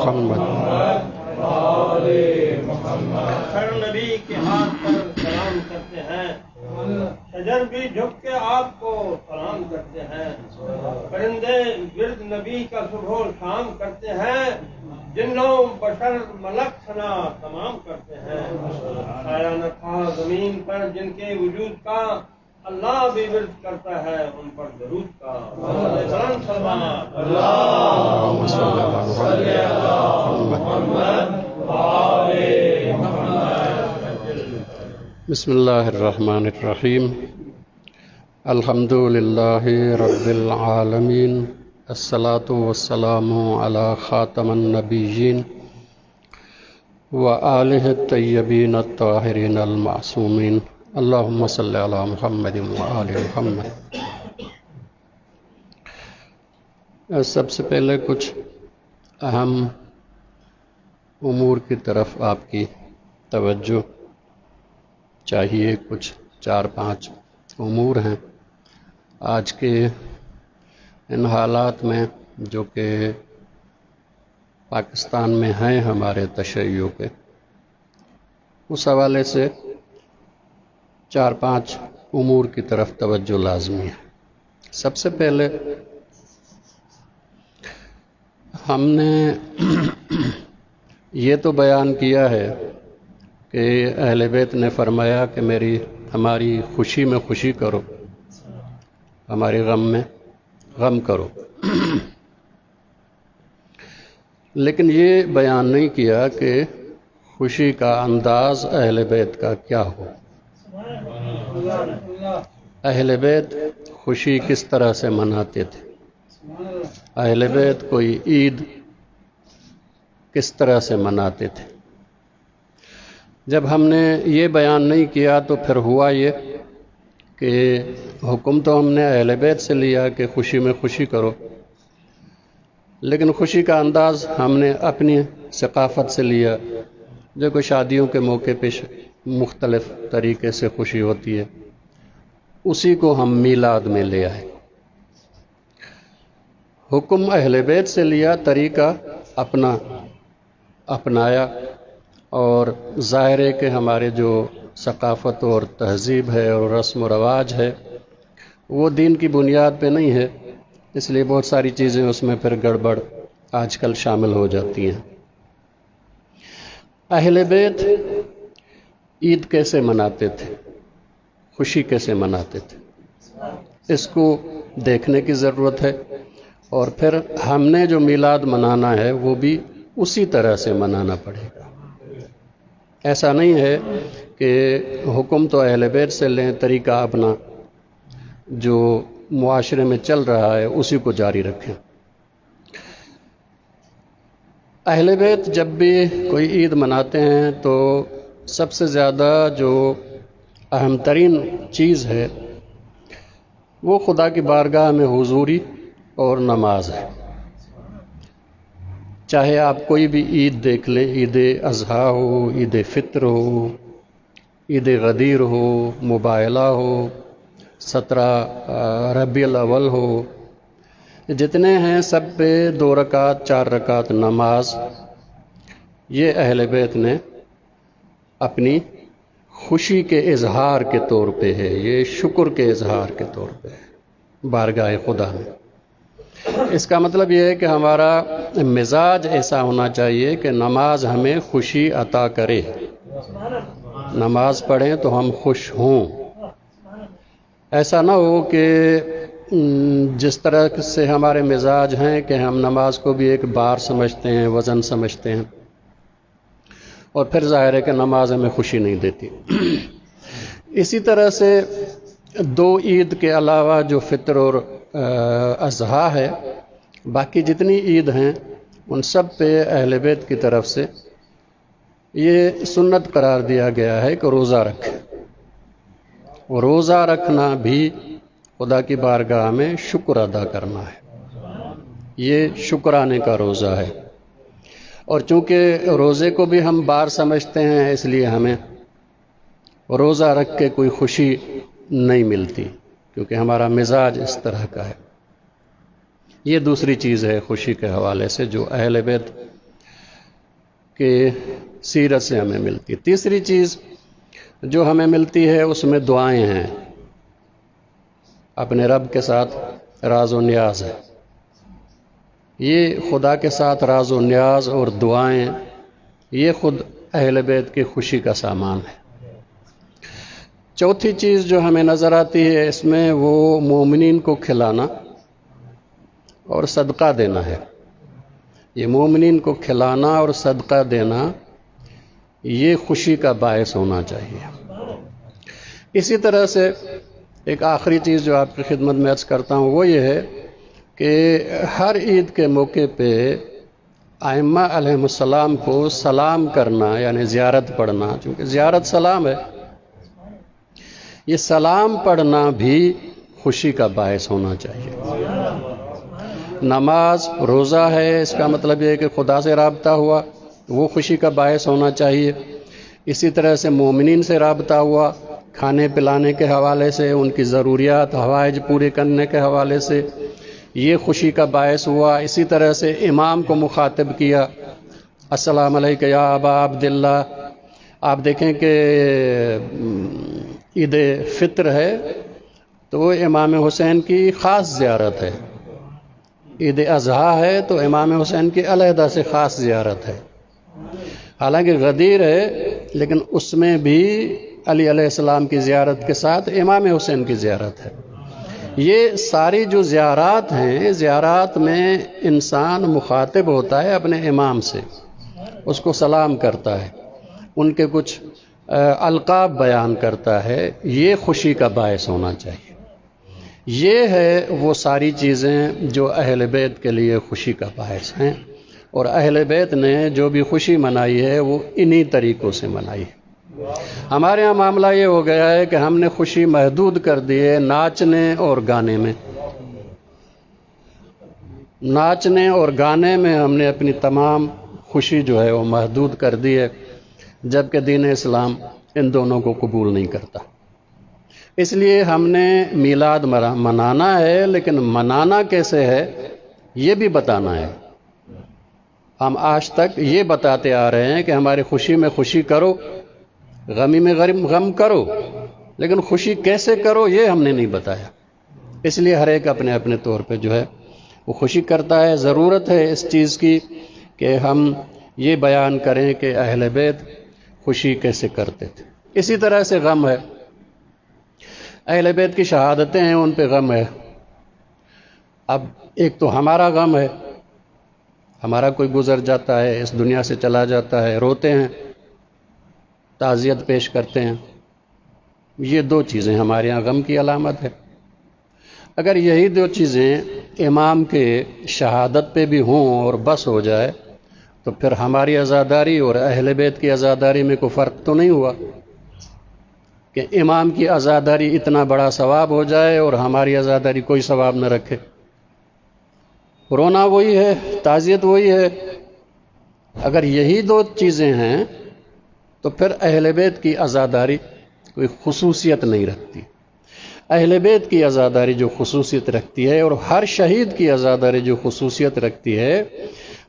محمد ہر نبی کے ہاتھ پر سلام کرتے ہیں، شجر بھی جھک کے آپ کو سلام کرتے ہیں، پرندے ورد نبی کا صبح و شام کرتے ہیں، جنوں بشر ملک ثنا تمام کرتے ہیں، سایہ نہ تھا زمین پر جن کے وجود کا، اللہ بھی ورد کرتا ہے ان پر درود کا۔ اللہم صل علی محمد بسم اللہ الرحمن الرحیم، الحمد للہ رب العالمین، الصلاۃ والسلام علی خاتم النبیین وآلہ الطیبین الطاہرین المعصومین، اللہم صل علی محمد وآل محمد۔ سب سے پہلے کچھ اہم امور کی طرف آپ کی توجہ چاہیے۔ کچھ 4-5 امور ہیں آج کے ان حالات میں جو کہ پاکستان میں ہیں ہمارے تشیع کے، اس حوالے سے 4-5 امور کی طرف توجہ لازمی ہے۔ سب سے پہلے ہم نے یہ تو بیان کیا ہے کہ اہل بیت نے فرمایا کہ ہماری خوشی میں خوشی کرو، ہمارے غم میں غم کرو، لیکن یہ بیان نہیں کیا کہ خوشی کا انداز اہل بیت کا کیا ہو۔ اہل بیت خوشی کس طرح سے مناتے تھے؟ اہل بیت کوئی عید کس طرح سے مناتے تھے؟ جب ہم نے یہ بیان نہیں کیا تو پھر ہوا یہ کہ حکم تو ہم نے اہل بیت سے لیا کہ خوشی میں خوشی کرو، لیکن خوشی کا انداز ہم نے اپنی ثقافت سے لیا، جو کہ شادیوں کے موقع پہ مختلف طریقے سے خوشی ہوتی ہے، اسی کو ہم میلاد میں لے آئے۔ حکم اہل بیت سے لیا، طریقہ اپنایا، اور ظاہر ہے کہ ہمارے جو ثقافت اور تہذیب ہے اور رسم و رواج ہے وہ دین کی بنیاد پہ نہیں ہے، اس لیے بہت ساری چیزیں اس میں پھر گڑبڑ آج کل شامل ہو جاتی ہیں۔ اہل بیت عید کیسے مناتے تھے، خوشی کیسے مناتے تھے، اس کو دیکھنے کی ضرورت ہے، اور پھر ہم نے جو میلاد منانا ہے وہ بھی اسی طرح سے منانا پڑے گا۔ ایسا نہیں ہے کہ حکم تو اہل بیت سے لیں، طریقہ اپنا جو معاشرے میں چل رہا ہے اسی کو جاری رکھیں۔ اہل بیت جب بھی کوئی عید مناتے ہیں تو سب سے زیادہ جو اہم ترین چیز ہے وہ خدا کی بارگاہ میں حضوری اور نماز ہے۔ چاہے آپ کوئی بھی عید دیکھ لیں، عید اضحیٰ ہو، عید فطر ہو، عید غدیر ہو، مباہلہ ہو، 17 ربیع الاول ہو، جتنے ہیں سب پہ 2 رکعت 4 رکعت نماز، یہ اہل بیت نے اپنی خوشی کے اظہار کے طور پہ ہے، یہ شکر کے اظہار کے طور پہ ہے بارگاہ خدا میں۔ اس کا مطلب یہ ہے کہ ہمارا مزاج ایسا ہونا چاہیے کہ نماز ہمیں خوشی عطا کرے، نماز پڑھیں تو ہم خوش ہوں۔ ایسا نہ ہو کہ جس طرح سے ہمارے مزاج ہیں کہ ہم نماز کو بھی ایک بار سمجھتے ہیں، وزن سمجھتے ہیں، اور پھر ظاہر ہے کہ نماز ہمیں خوشی نہیں دیتی۔ اسی طرح سے 2 عید کے علاوہ جو فطر اور اضحیٰ ہے، باقی جتنی عید ہیں ان سب پہ اہل بیت کی طرف سے یہ سنت قرار دیا گیا ہے کہ روزہ رکھیں، اور روزہ رکھنا بھی خدا کی بارگاہ میں شکر ادا کرنا ہے، یہ شکرانے کا روزہ ہے۔ اور چونکہ روزے کو بھی ہم بار سمجھتے ہیں، اس لیے ہمیں روزہ رکھ کے کوئی خوشی نہیں ملتی، کیونکہ ہمارا مزاج اس طرح کا ہے۔ یہ دوسری چیز ہے خوشی کے حوالے سے جو اہل بیت کہ سیرت سے ہمیں ملتی ہے۔ تیسری چیز جو ہمیں ملتی ہے اس میں دعائیں ہیں، اپنے رب کے ساتھ راز و نیاز ہے۔ یہ خدا کے ساتھ راز و نیاز اور دعائیں، یہ خود اہل بیت کی خوشی کا سامان ہے۔ چوتھی چیز جو ہمیں نظر آتی ہے اس میں، وہ مومنین کو کھلانا اور صدقہ دینا ہے۔ یہ مومنین کو کھلانا اور صدقہ دینا یہ خوشی کا باعث ہونا چاہیے۔ اسی طرح سے ایک آخری چیز جو آپ کی خدمت میں عرض کرتا ہوں وہ یہ ہے کہ ہر عید کے موقع پہ ائمہ علیہم السلام کو سلام کرنا، یعنی زیارت پڑھنا، چونکہ زیارت سلام ہے، یہ سلام پڑھنا بھی خوشی کا باعث ہونا چاہیے۔ نماز روزہ ہے، اس کا مطلب یہ ہے کہ خدا سے رابطہ ہوا، وہ خوشی کا باعث ہونا چاہیے۔ اسی طرح سے مومنین سے رابطہ ہوا، کھانے پلانے کے حوالے سے، ان کی ضروریات حوائج پورے کرنے کے حوالے سے، یہ خوشی کا باعث ہوا۔ اسی طرح سے امام کو مخاطب کیا، السلام علیکم یا ابا عبداللہ۔ آپ دیکھیں کہ عید فطر ہے تو امام حسین کی خاص زیارت ہے، عید اضحیٰ ہے تو امام حسین کی علیحدہ سے خاص زیارت ہے۔ حالانکہ غدیر ہے لیکن اس میں بھی علی علیہ السلام کی زیارت کے ساتھ امام حسین کی زیارت ہے۔ یہ ساری جو زیارات ہیں، زیارات میں انسان مخاطب ہوتا ہے اپنے امام سے، اس کو سلام کرتا ہے، ان کے کچھ القاب بیان کرتا ہے، یہ خوشی کا باعث ہونا چاہیے۔ یہ ہے وہ ساری چیزیں جو اہل بیت کے لیے خوشی کا باعث ہیں، اور اہل بیت نے جو بھی خوشی منائی ہے وہ انہی طریقوں سے منائی ہے۔ ہمارے ہاں معاملہ یہ ہو گیا ہے کہ ہم نے خوشی محدود کر دی ہے ناچنے اور گانے میں۔ ناچنے اور گانے میں ہم نے اپنی تمام خوشی جو ہے وہ محدود کر دی ہے، جبکہ دین اسلام ان دونوں کو قبول نہیں کرتا۔ اس لیے ہم نے میلاد منانا ہے، لیکن منانا کیسے ہے یہ بھی بتانا ہے۔ ہم آج تک یہ بتاتے آ رہے ہیں کہ ہماری خوشی میں خوشی کرو، غمی میں غم کرو، لیکن خوشی کیسے کرو یہ ہم نے نہیں بتایا۔ اس لیے ہر ایک اپنے اپنے طور پہ جو ہے وہ خوشی کرتا ہے۔ ضرورت ہے اس چیز کی کہ ہم یہ بیان کریں کہ اہل بیت خوشی کیسے کرتے تھے۔ اسی طرح سے غم ہے، اہل بیت کی شہادتیں ہیں، ان پہ غم ہے۔ اب ایک تو ہمارا غم ہے، ہمارا کوئی گزر جاتا ہے، اس دنیا سے چلا جاتا ہے، روتے ہیں، تعزیت پیش کرتے ہیں، یہ دو چیزیں ہمارے یہاں غم کی علامت ہے۔ اگر یہی دو چیزیں امام کے شہادت پہ بھی ہوں اور بس ہو جائے تو پھر ہماری عزاداری اور اہل بیت کی عزاداری میں کوئی فرق تو نہیں ہوا کہ امام کی عزاداری اتنا بڑا ثواب ہو جائے اور ہماری عزاداری کوئی ثواب نہ رکھے۔ رونا وہی ہے، تعزیت وہی ہے۔ اگر یہی دو چیزیں ہیں تو پھر اہل بیت کی عزاداری کوئی خصوصیت نہیں رکھتی۔ اہل بیت کی عزاداری جو خصوصیت رکھتی ہے، اور ہر شہید کی عزاداری جو خصوصیت رکھتی ہے،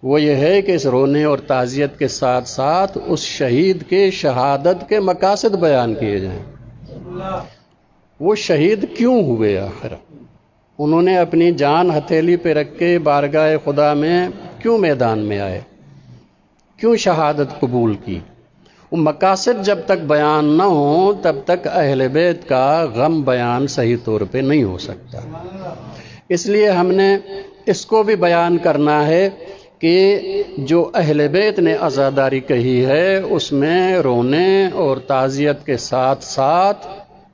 وہ یہ ہے کہ اس رونے اور تعزیت کے ساتھ ساتھ اس شہید کے شہادت کے مقاصد بیان کیے جائیں۔ وہ شہید کیوں ہوئے آخر؟ انہوں نے اپنی جان ہتھیلی پہ رکھ کے بارگاہ خدا میں کیوں میدان میں آئے؟ کیوں شہادت قبول کی؟ وہ مقاصد جب تک بیان نہ ہوں تب تک اہل بیت کا غم بیان صحیح طور پہ نہیں ہو سکتا۔ اس لیے ہم نے اس کو بھی بیان کرنا ہے کہ جو اہل بیت نے عزاداری کہی ہے اس میں رونے اور تعزیت کے ساتھ ساتھ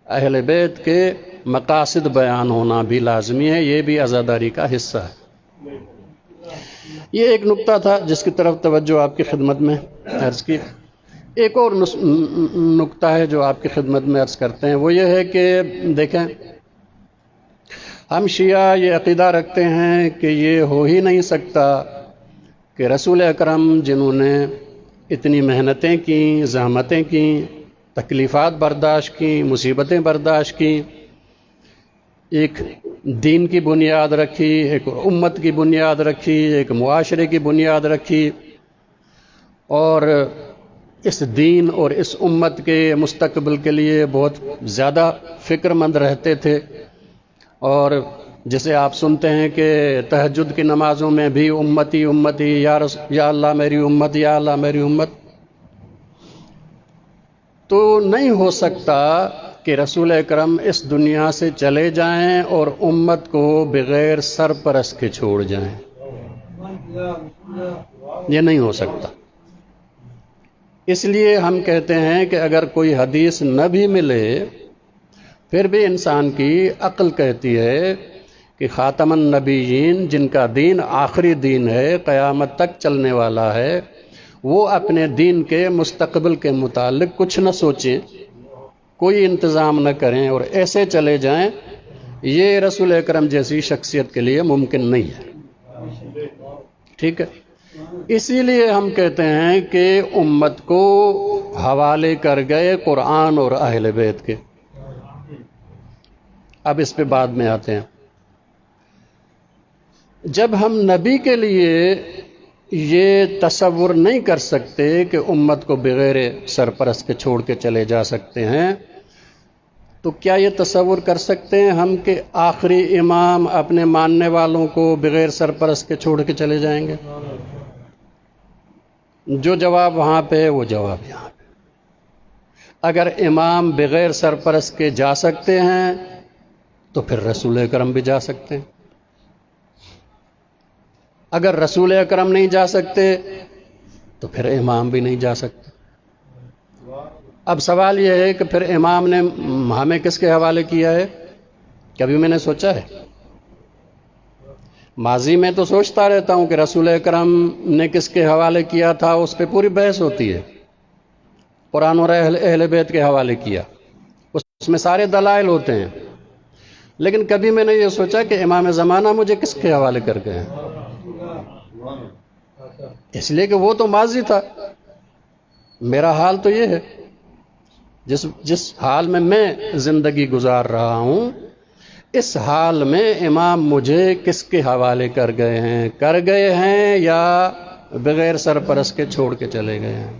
اہل بیت کے مقاصد بیان ہونا بھی لازمی ہے، یہ بھی عزاداری کا حصہ ہے۔ یہ ایک نقطہ تھا جس کی طرف توجہ آپ کی خدمت میں عرض کی۔ ایک اور نقطہ ہے جو آپ کی خدمت میں عرض کرتے ہیں، وہ یہ ہے کہ دیکھیں، ہم شیعہ یہ عقیدہ رکھتے ہیں کہ یہ ہو ہی نہیں سکتا کہ رسول اکرم جنہوں نے اتنی محنتیں کیں، زحمتیں کیں، تکلیفات برداشت کیں، مصیبتیں برداشت کیں، ایک دین کی بنیاد رکھی، ایک امت کی بنیاد رکھی، ایک معاشرے کی بنیاد رکھی، اور اس دین اور اس امت کے مستقبل کے لیے بہت زیادہ فکر مند رہتے تھے، اور جسے آپ سنتے ہیں کہ تہجد کی نمازوں میں بھی امتی امتی، یا اللہ میری امت، یا اللہ میری امت. تو نہیں ہو سکتا کہ رسول اکرم اس دنیا سے چلے جائیں اور امت کو بغیر سرپرست کے چھوڑ جائیں. یہ نہیں ہو سکتا. اس لیے ہم کہتے ہیں کہ اگر کوئی حدیث نہ بھی ملے پھر بھی انسان کی عقل کہتی ہے کہ خاتم النبیین، جن کا دین آخری دین ہے، قیامت تک چلنے والا ہے، وہ اپنے دین کے مستقبل کے متعلق کچھ نہ سوچیں، کوئی انتظام نہ کریں اور ایسے چلے جائیں. یہ رسول اکرم جیسی شخصیت کے لیے ممکن نہیں ہے. ٹھیک ہے؟ اسی لیے ہم کہتے ہیں کہ امت کو حوالے کر گئے قرآن اور اہل بیت کے. اب اس پہ بعد میں آتے ہیں. جب ہم نبی کے لیے یہ تصور نہیں کر سکتے کہ امت کو بغیر سرپرست کے چھوڑ کے چلے جا سکتے ہیں، تو کیا یہ تصور کر سکتے ہیں ہم کہ آخری امام اپنے ماننے والوں کو بغیر سرپرست کے چھوڑ کے چلے جائیں گے؟ جو جواب وہاں پہ ہے وہ جواب یہاں پہ. اگر امام بغیر سرپرست کے جا سکتے ہیں تو پھر رسول اکرم بھی جا سکتے ہیں. اگر رسول اکرم نہیں جا سکتے تو پھر امام بھی نہیں جا سکتے. اب سوال یہ ہے کہ پھر امام نے ہمیں کس کے حوالے کیا ہے؟ کبھی میں نے سوچا ہے؟ ماضی میں تو سوچتا رہتا ہوں کہ رسول اکرم نے کس کے حوالے کیا تھا، اس پہ پوری بحث ہوتی ہے. قرآن اور اہل بیت کے حوالے کیا، اس میں سارے دلائل ہوتے ہیں. لیکن کبھی میں نے یہ سوچا کہ امام زمانہ مجھے کس کے حوالے کر گئے ہیں؟ اس لیے کہ وہ تو ماضی تھا. میرا حال تو یہ ہے، جس حال میں زندگی گزار رہا ہوں، اس حال میں امام مجھے کس کے حوالے کر گئے ہیں یا بغیر سرپرست کے چھوڑ کے چلے گئے ہیں؟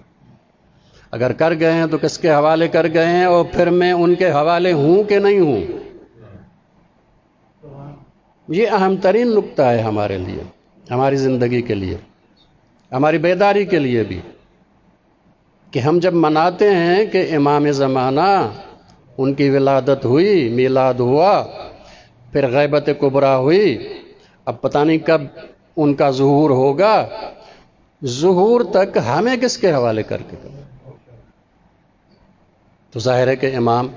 اگر کر گئے ہیں تو کس کے حوالے کر گئے ہیں، اور پھر میں ان کے حوالے ہوں کہ نہیں ہوں؟ یہ اہم ترین نقطہ ہے ہمارے لیے، ہماری زندگی کے لیے، ہماری بیداری کے لیے بھی، کہ ہم جب مناتے ہیں کہ امام زمانہ ان کی ولادت ہوئی، میلاد ہوا، پھر غیبت کبریٰ ہوئی، اب پتہ نہیں کب ان کا ظہور ہوگا. ظہور تک ہمیں کس کے حوالے کر کے کریں؟ تو ظاہر ہے کہ امام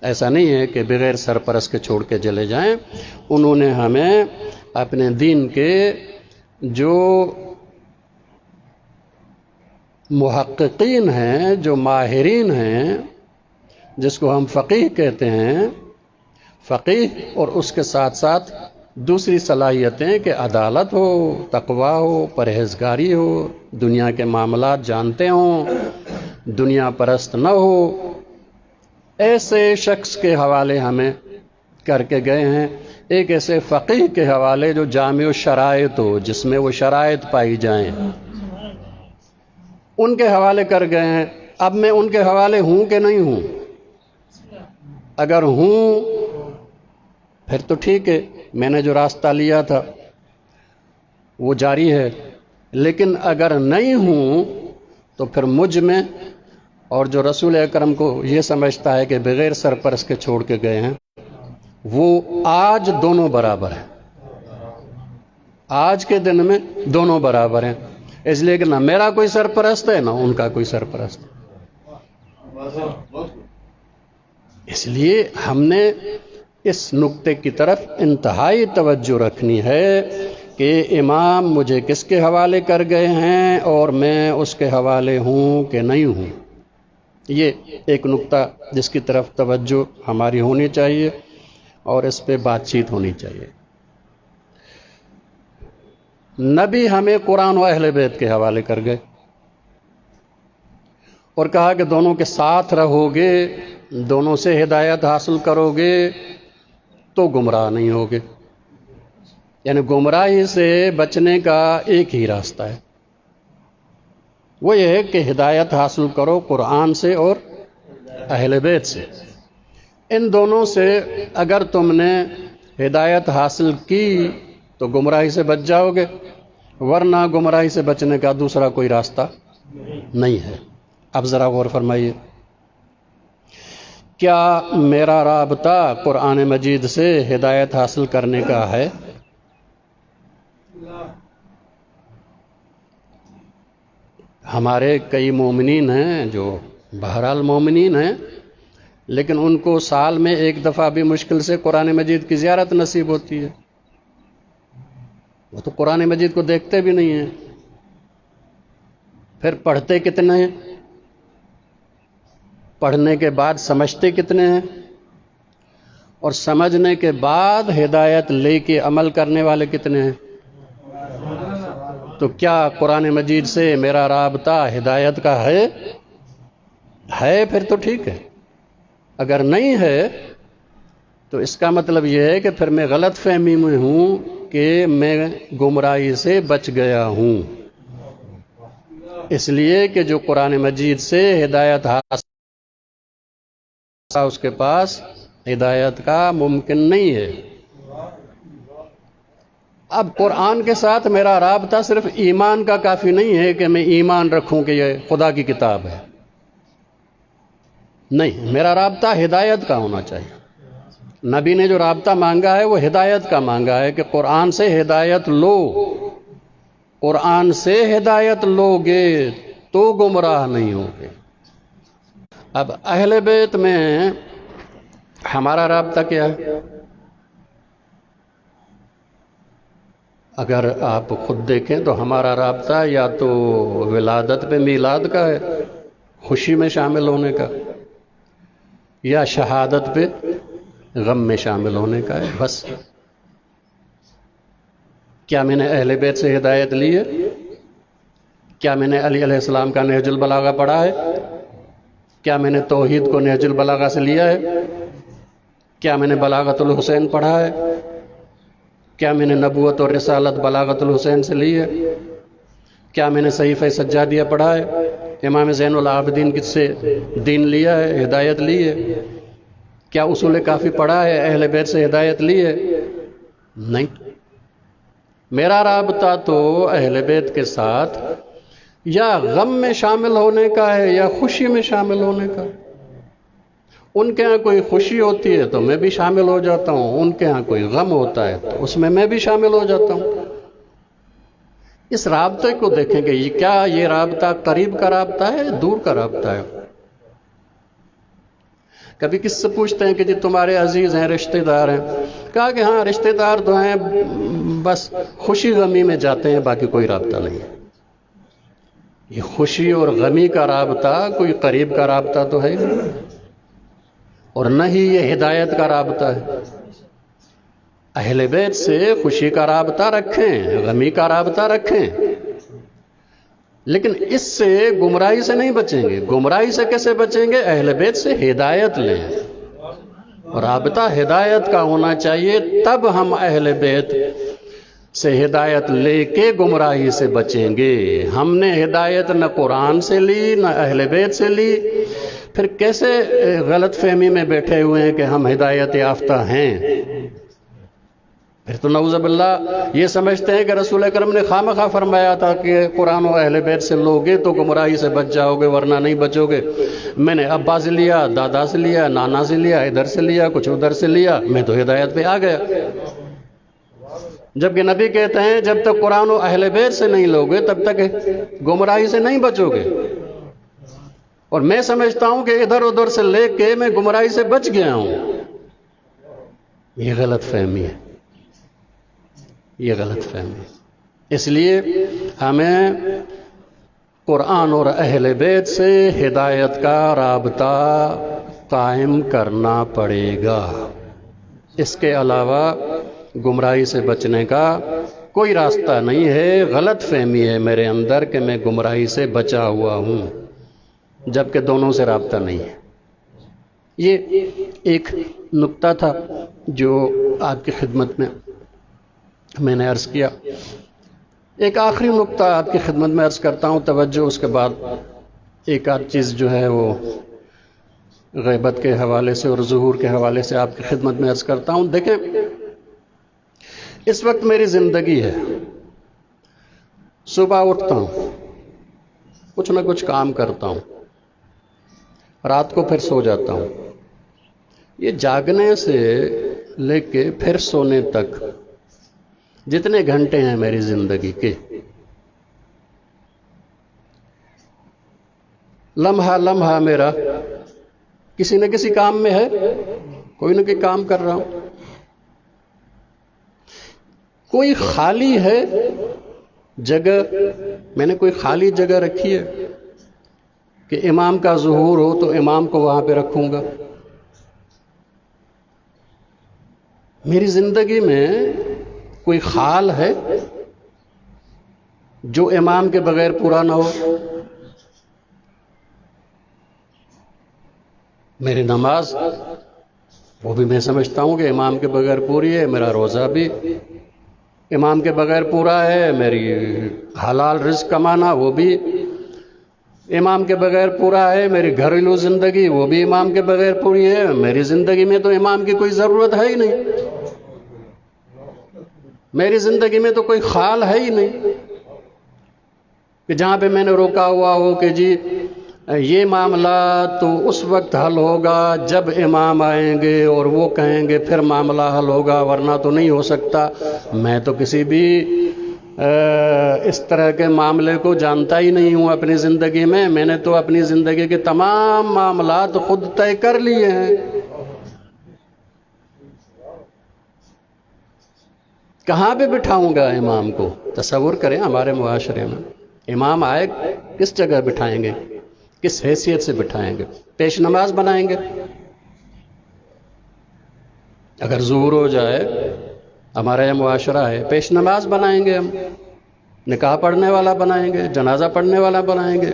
ایسا نہیں ہے کہ بغیر سرپرست کے چھوڑ کے چلے جائیں. انہوں نے ہمیں اپنے دین کے جو محققین ہیں، جو ماہرین ہیں، جس کو ہم فقیہ کہتے ہیں، فقیہ اور اس کے ساتھ ساتھ دوسری صلاحیتیں کہ عدالت ہو، تقویٰ ہو، پرہیزگاری ہو، دنیا کے معاملات جانتے ہوں، دنیا پرست نہ ہو، ایسے شخص کے حوالے ہمیں کر کے گئے ہیں. ایک ایسے فقیہ کے حوالے جو جامع الشرائط ہو، جس میں وہ شرائط پائی جائیں، ان کے حوالے کر گئے ہیں. اب میں ان کے حوالے ہوں کہ نہیں ہوں؟ اگر ہوں پھر تو ٹھیک ہے، میں نے جو راستہ لیا تھا وہ جاری ہے. لیکن اگر نہیں ہوں تو پھر مجھ میں اور جو رسول اکرم کو یہ سمجھتا ہے کہ بغیر سرپرست کے چھوڑ کے گئے ہیں، وہ آج دونوں برابر ہیں. آج کے دن میں دونوں برابر ہیں. اس لیے کہ نہ میرا کوئی سرپرست ہے، نہ ان کا کوئی سرپرست. اس لیے ہم نے اس نقطے کی طرف انتہائی توجہ رکھنی ہے کہ امام مجھے کس کے حوالے کر گئے ہیں اور میں اس کے حوالے ہوں کہ نہیں ہوں. یہ ایک نقطہ جس کی طرف توجہ ہماری ہونی چاہیے اور اس پہ بات چیت ہونی چاہیے. نبی ہمیں قرآن و اہل بیت کے حوالے کر گئے اور کہا کہ دونوں کے ساتھ رہو گے، دونوں سے ہدایت حاصل کرو گے تو گمراہ نہیں ہوگے. یعنی گمراہی سے بچنے کا ایک ہی راستہ ہے، وہ یہ ہے کہ ہدایت حاصل کرو قرآن سے اور اہل بیت سے. ان دونوں سے اگر تم نے ہدایت حاصل کی تو گمراہی سے بچ جاؤ گے، ورنہ گمراہی سے بچنے کا دوسرا کوئی راستہ نہیں ہے. اب ذرا غور فرمائیے، کیا میرا رابطہ قرآن مجید سے ہدایت حاصل کرنے کا ہے؟ ہمارے کئی مومنین ہیں جو بہرحال مومنین ہیں، لیکن ان کو سال میں ایک دفعہ بھی مشکل سے قرآن مجید کی زیارت نصیب ہوتی ہے. وہ تو قرآن مجید کو دیکھتے بھی نہیں ہیں، پھر پڑھتے کتنے ہیں، پڑھنے کے بعد سمجھتے کتنے ہیں، اور سمجھنے کے بعد ہدایت لے کے عمل کرنے والے کتنے ہیں؟ تو کیا قرآن مجید سے میرا رابطہ ہدایت کا ہے؟ پھر تو ٹھیک ہے. اگر نہیں ہے تو اس کا مطلب یہ ہے کہ پھر میں غلط فہمی میں ہوں کہ میں گمراہی سے بچ گیا ہوں. اس لیے کہ جو قرآن مجید سے ہدایت حاصل اس کے پاس ہدایت کا ممکن نہیں ہے. اب قرآن کے ساتھ میرا رابطہ صرف ایمان کا کافی نہیں ہے کہ میں ایمان رکھوں کہ یہ خدا کی کتاب ہے. نہیں، میرا رابطہ ہدایت کا ہونا چاہیے. نبی نے جو رابطہ مانگا ہے وہ ہدایت کا مانگا ہے کہ قرآن سے ہدایت لو. قرآن سے ہدایت لو گے تو گمراہ نہیں ہوگے. اب اہل بیت میں ہمارا رابطہ کیا ہے؟ اگر آپ خود دیکھیں تو ہمارا رابطہ یا تو ولادت پہ میلاد کا ہے، خوشی میں شامل ہونے کا، یا شہادت پہ غم میں شامل ہونے کا ہے. بس. کیا میں نے اہل بیت سے ہدایت لی ہے؟ کیا میں نے علی علیہ السلام کا نہج البلاغہ پڑھا ہے؟ کیا میں نے توحید کو نہج البلاغہ سے لیا ہے؟ کیا میں نے بلاغت الحسین پڑھا ہے؟ کیا میں نے نبوت اور رسالت بلاغت الحسین سے لی ہے؟ کیا میں نے صحیفہ سجادیہ پڑھا ہے؟ امام زین العابدین کس سے دین لیا ہے، ہدایت لی ہے؟ کیا اصول کافی پڑھا ہے، اہل بیت سے ہدایت لی ہے؟ نہیں. میرا رابطہ تو اہل بیت کے ساتھ یا غم میں شامل ہونے کا ہے یا خوشی میں شامل ہونے کا. ان کے ہاں کوئی خوشی ہوتی ہے تو میں بھی شامل ہو جاتا ہوں، ان کے ہاں کوئی غم ہوتا ہے تو اس میں بھی شامل ہو جاتا ہوں. اس رابطے کو دیکھیں گے، کیا یہ رابطہ قریب کا رابطہ ہے، دور کا رابطہ ہے؟ کبھی کس سے پوچھتے ہیں کہ جی تمہارے عزیز ہیں، رشتہ دار ہیں، کہا کہ ہاں رشتہ دار تو ہیں، بس خوشی غمی میں جاتے ہیں، باقی کوئی رابطہ نہیں ہے. یہ خوشی اور غمی کا رابطہ کوئی قریب کا رابطہ تو ہے نہیں، اور نہ ہی یہ ہدایت کا رابطہ ہے. اہل بیت سے خوشی کا رابطہ رکھیں، غمی کا رابطہ رکھیں، لیکن اس سے گمراہی سے نہیں بچیں گے. گمراہی سے کیسے بچیں گے؟ اہل بیت سے ہدایت لیں، اور رابطہ ہدایت کا ہونا چاہیے، تب ہم اہل بیت سے ہدایت لے کے گمراہی سے بچیں گے. ہم نے ہدایت نہ قرآن سے لی نہ اہل بیت سے لی، پھر کیسے غلط فہمی میں بیٹھے ہوئے ہیں کہ ہم ہدایت یافتہ ہیں؟ پھر تو نعوذ باللہ یہ سمجھتے ہیں کہ رسول اکرم نے خواہ فرمایا تھا کہ قرآن و اہل بیت سے لوگے تو گمراہی سے بچ جاؤ گے ورنہ نہیں بچو گے. میں نے ابا سے لیا، دادا سے لیا، نانا سے لیا، ادھر سے لیا، کچھ ادھر سے لیا، میں تو ہدایت پہ آ گیا. جبکہ نبی کہتے ہیں جب تک قرآن و اہل بیت سے نہیں لوگے تب تک گمراہی سے نہیں بچو گے. اور میں سمجھتا ہوں کہ ادھر ادھر سے لے کے میں گمراہی سے بچ گیا ہوں. یہ غلط فہمی ہے، یہ غلط فہمی. اس لیے ہمیں قرآن اور اہل بیت سے ہدایت کا رابطہ قائم کرنا پڑے گا. اس کے علاوہ گمراہی سے بچنے کا کوئی راستہ نہیں ہے. غلط فہمی ہے میرے اندر کہ میں گمراہی سے بچا ہوا ہوں، جبکہ دونوں سے رابطہ نہیں ہے. یہ ایک نقطہ تھا جو آپ کی خدمت میں نے عرض کیا. ایک آخری نقطہ آپ کی خدمت میں عرض کرتا ہوں، توجہ، اس کے بعد ایک آدھ چیز جو ہے وہ غیبت کے حوالے سے اور ظہور کے حوالے سے آپ کی خدمت میں عرض کرتا ہوں۔ دیکھیں، اس وقت میری زندگی ہے، صبح اٹھتا ہوں، کچھ نہ کچھ کام کرتا ہوں، رات کو پھر سو جاتا ہوں۔ یہ جاگنے سے لے کے پھر سونے تک جتنے گھنٹے ہیں میری زندگی کے، لمحہ لمحہ میرا کسی نہ کسی کام میں ہے، کوئی نہ کوئی کام کر رہا ہوں۔ کوئی خالی ہے جگہ، میں نے کوئی خالی جگہ رکھی ہے کہ امام کا ظہور ہو تو امام کو وہاں پہ رکھوں گا؟ میری زندگی میں کوئی خال ہے جو امام کے بغیر پورا نہ ہو؟ میری نماز، وہ بھی میں سمجھتا ہوں کہ امام کے بغیر پوری ہے۔ میرا روزہ بھی امام کے بغیر پورا ہے۔ میری حلال رزق کمانا، وہ بھی امام کے بغیر پورا ہے۔ میری گھریلو زندگی، وہ بھی امام کے بغیر پوری ہے۔ میری زندگی میں تو امام کی کوئی ضرورت ہے ہی نہیں۔ میری زندگی میں تو کوئی خال ہے ہی نہیں کہ جہاں پہ میں نے روکا ہوا ہو کہ جی یہ معاملہ تو اس وقت حل ہوگا جب امام آئیں گے اور وہ کہیں گے پھر معاملہ حل ہوگا، ورنہ تو نہیں ہو سکتا۔ میں تو کسی بھی اس طرح کے معاملے کو جانتا ہی نہیں ہوں اپنی زندگی میں۔ میں نے تو اپنی زندگی کے تمام معاملات خود طے کر لیے ہیں۔ کہاں پہ بٹھاؤں گا امام کو؟ تصور کریں، ہمارے معاشرے میں امام آئے، کس جگہ بٹھائیں گے؟ کس حیثیت سے بٹھائیں گے؟ پیش نماز بنائیں گے؟ اگر ظہور ہو جائے، ہمارا یہ معاشرہ ہے، پیش نماز بنائیں گے، ہم نکاح پڑھنے والا بنائیں گے، جنازہ پڑھنے والا بنائیں گے،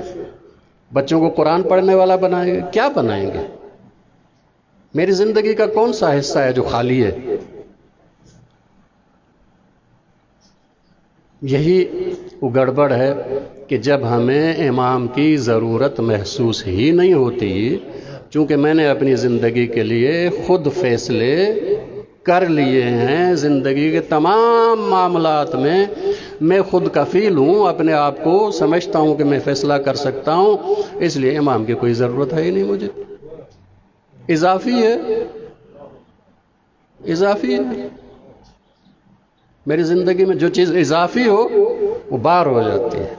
بچوں کو قرآن پڑھنے والا بنائیں گے، کیا بنائیں گے؟ میری زندگی کا کون سا حصہ ہے جو خالی ہے؟ یہی وہ گڑبڑ ہے کہ جب ہمیں امام کی ضرورت محسوس ہی نہیں ہوتی، چونکہ میں نے اپنی زندگی کے لیے خود فیصلے کر لیے ہیں، زندگی کے تمام معاملات میں خود کفیل ہوں، اپنے آپ کو سمجھتا ہوں کہ میں فیصلہ کر سکتا ہوں، اس لیے امام کی کوئی ضرورت ہے ہی نہیں مجھے۔ اضافی ہے، اضافی ہے۔ میری زندگی میں جو چیز اضافی ہو وہ بار ہو جاتی ہے،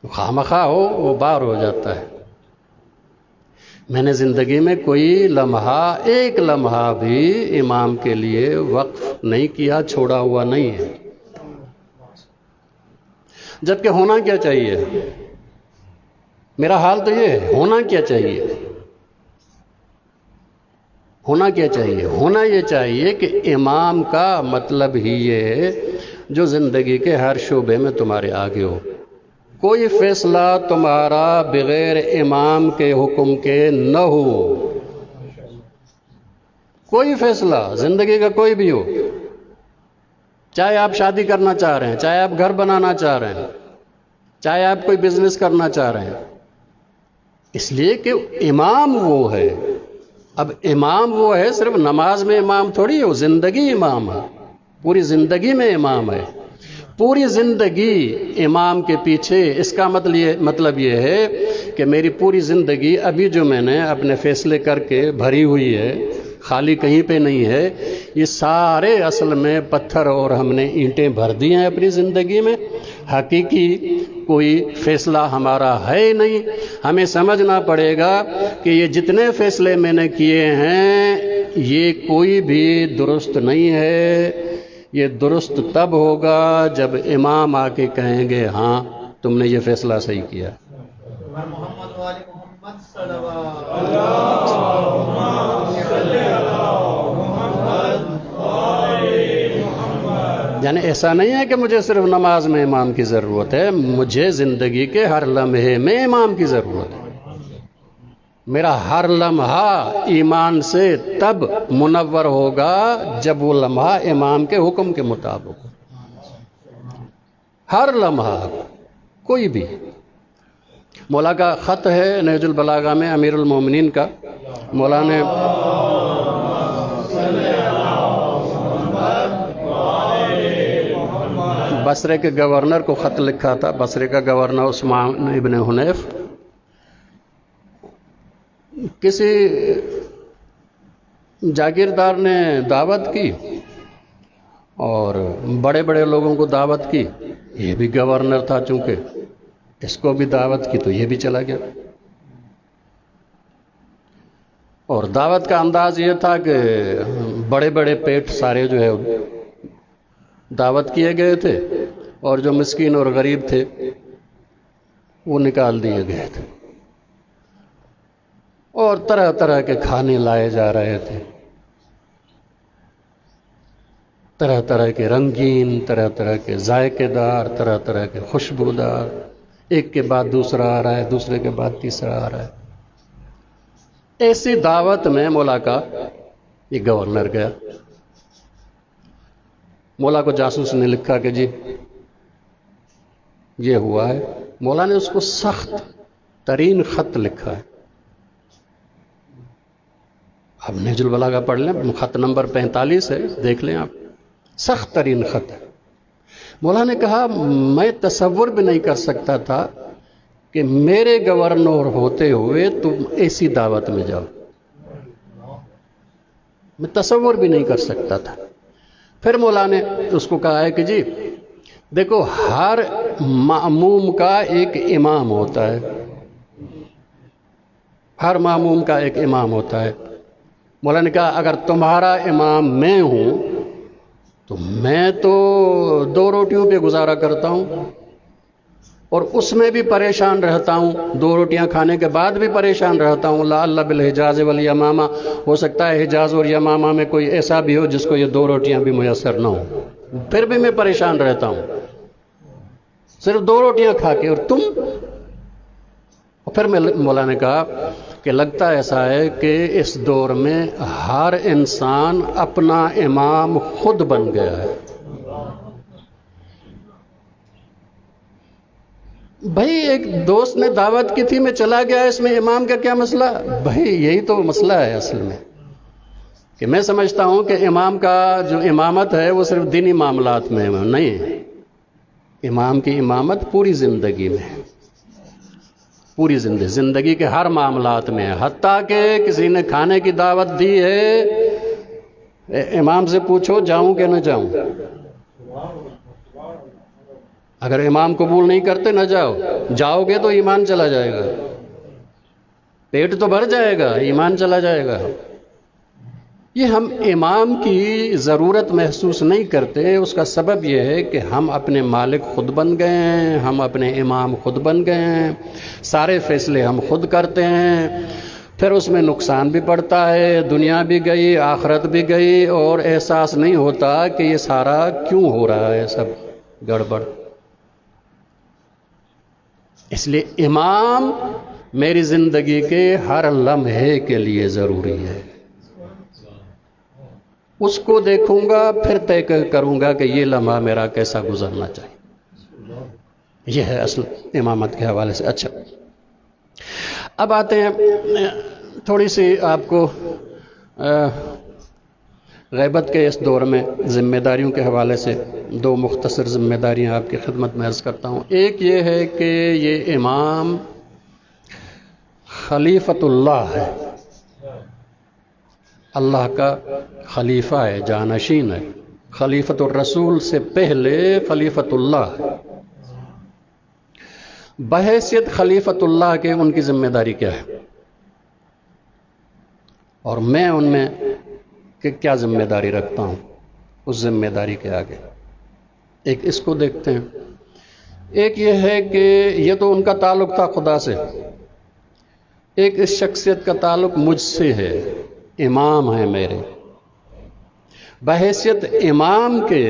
خواہ ہو وہ بار ہو جاتا ہے۔ میں نے زندگی میں کوئی لمحہ، ایک لمحہ بھی امام کے لیے وقف نہیں کیا، چھوڑا ہوا نہیں ہے۔ جبکہ ہونا کیا چاہیے؟ میرا حال تو یہ ہے، ہونا کیا چاہیے؟ ہونا کیا چاہیے؟ ہونا یہ چاہیے کہ امام کا مطلب ہی یہ ہے جو زندگی کے ہر شعبے میں تمہارے آگے ہو۔ کوئی فیصلہ تمہارا بغیر امام کے حکم کے نہ ہو، کوئی فیصلہ زندگی کا کوئی بھی ہو، چاہے آپ شادی کرنا چاہ رہے ہیں، چاہے آپ گھر بنانا چاہ رہے ہیں، چاہے آپ کوئی بزنس کرنا چاہ رہے ہیں، اس لیے کہ امام وہ ہے۔ اب امام وہ ہے، صرف نماز میں امام تھوڑی ہو، زندگی امام ہے، پوری زندگی میں امام ہے، پوری زندگی امام کے پیچھے۔ اس کا مطلب یہ ہے کہ میری پوری زندگی ابھی جو میں نے اپنے فیصلے کر کے بھری ہوئی ہے، خالی کہیں پہ نہیں ہے، یہ سارے اصل میں پتھر اور ہم نے اینٹیں بھر دی ہیں اپنی زندگی میں۔ حقیقی کوئی فیصلہ ہمارا ہے نہیں۔ ہمیں سمجھنا پڑے گا کہ یہ جتنے فیصلے میں نے کیے ہیں یہ کوئی بھی درست نہیں ہے۔ یہ درست تب ہوگا جب امام آ کے کہیں گے ہاں تم نے یہ فیصلہ صحیح کیا۔ یعنی ایسا نہیں ہے کہ مجھے صرف نماز میں امام کی ضرورت ہے، مجھے زندگی کے ہر لمحے میں امام کی ضرورت ہے۔ میرا ہر لمحہ ایمان سے تب منور ہوگا جب وہ لمحہ امام کے حکم کے مطابق ہو۔ ہر لمحہ کوئی بھی. مولا کا خط ہے نہج البلاغہ میں امیر المومنین کا. مولا نے بصرے کے گورنر کو خط لکھا تھا. بصرے کا گورنر عثمان ابن حنیف. کسی جاگیردار نے دعوت کی اور بڑے بڑے لوگوں کو دعوت کی. یہ بھی گورنر تھا چونکہ، اس کو بھی دعوت کی تو یہ بھی چلا گیا. اور دعوت کا انداز یہ تھا کہ بڑے بڑے پیٹ سارے جو ہے دعوت کیے گئے تھے، اور جو مسکین اور غریب تھے وہ نکال دیے گئے تھے. اور طرح طرح کے کھانے لائے جا رہے تھے، طرح طرح کے رنگین، طرح طرح کے ذائقے دار، طرح طرح کے خوشبودار. ایک کے بعد دوسرا آ رہا ہے، دوسرے کے بعد تیسرا آ رہا ہے. ایسی دعوت میں مولا کا یہ گورنر گیا. مولا کو جاسوس نے لکھا کہ جی یہ ہوا ہے. مولا نے اس کو سخت ترین خط لکھا ہے. اب نہج البلاغہ پڑھ لیں، خط نمبر 45 ہے، دیکھ لیں آپ. سخت ترین خط ہے. مولا نے کہا میں تصور بھی نہیں کر سکتا تھا کہ میرے گورنر ہوتے ہوئے تم ایسی دعوت میں جاؤ. میں تصور بھی نہیں کر سکتا تھا. پھر مولا نے اس کو کہا ہے کہ جی دیکھو، ہر مأموم کا ایک امام ہوتا ہے. ہر مأموم کا ایک امام ہوتا ہے. مولا نے کہا اگر تمہارا امام میں ہوں تو میں تو 2 روٹیوں پہ گزارا کرتا ہوں، اور اس میں بھی پریشان رہتا ہوں. 2 روٹیاں کھانے کے بعد بھی پریشان رہتا ہوں. لعل بالحجاز والیمامہ، ہو سکتا ہے حجاز اور یمامہ میں کوئی ایسا بھی ہو جس کو یہ 2 روٹیاں بھی میسر نہ ہوں، پھر بھی میں پریشان رہتا ہوں صرف 2 روٹیاں کھا کے. اور تم؟ پھر مولا نے کہا کہ لگتا ایسا ہے کہ اس دور میں ہر انسان اپنا امام خود بن گیا ہے. بھائی ایک دوست نے دعوت کی تھی، میں چلا گیا، اس میں امام کا کیا مسئلہ؟ بھائی یہی تو مسئلہ ہے اصل میں، کہ میں سمجھتا ہوں کہ امام کا جو امامت ہے وہ صرف دینی معاملات میں نہیں ہے. امام کی امامت پوری زندگی میں ہے، پوری زندگی کے ہر معاملات میں ہے. حتیٰ کہ کسی نے کھانے کی دعوت دی ہے، امام سے پوچھو جاؤں کہ نہ جاؤں. اگر امام قبول نہیں کرتے نہ جاؤ. جاؤ گے تو ایمان چلا جائے گا، پیٹ تو بھر جائے گا، ایمان چلا جائے گا. یہ ہم امام کی ضرورت محسوس نہیں کرتے. اس کا سبب یہ ہے کہ ہم اپنے مالک خود بن گئے ہیں، ہم اپنے امام خود بن گئے ہیں، سارے فیصلے ہم خود کرتے ہیں. پھر اس میں نقصان بھی پڑتا ہے، دنیا بھی گئی، آخرت بھی گئی، اور احساس نہیں ہوتا کہ یہ سارا کیوں ہو رہا ہے، سب گڑبڑ. اس لیے امام میری زندگی کے ہر لمحے کے لیے ضروری ہے. اس کو دیکھوں گا پھر طے کروں گا کہ یہ لمحہ میرا کیسا گزرنا چاہیے. یہ ہے اصل امامت کے حوالے سے. اچھا، اب آتے ہیں تھوڑی سی آپ کو غیبت کے اس دور میں ذمہ داریوں کے حوالے سے 2 مختصر ذمہ داریاں آپ کی خدمت میں عرض کرتا ہوں. ایک یہ ہے کہ یہ امام خلیفۃ اللہ ہے، اللہ کا خلیفہ ہے، جانشین ہے. خلیفۃ الرسول سے پہلے خلیفۃ اللہ ہے. بحیثیت خلیفۃ اللہ کے ان کی ذمہ داری کیا ہے، اور میں ان میں کہ کیا ذمہ داری رکھتا ہوں اس ذمہ داری کے آگے. ایک اس کو دیکھتے ہیں. ایک یہ ہے کہ یہ تو ان کا تعلق تھا خدا سے، ایک اس شخصیت کا تعلق مجھ سے ہے. امام ہیں میرے، بحیثیت امام کے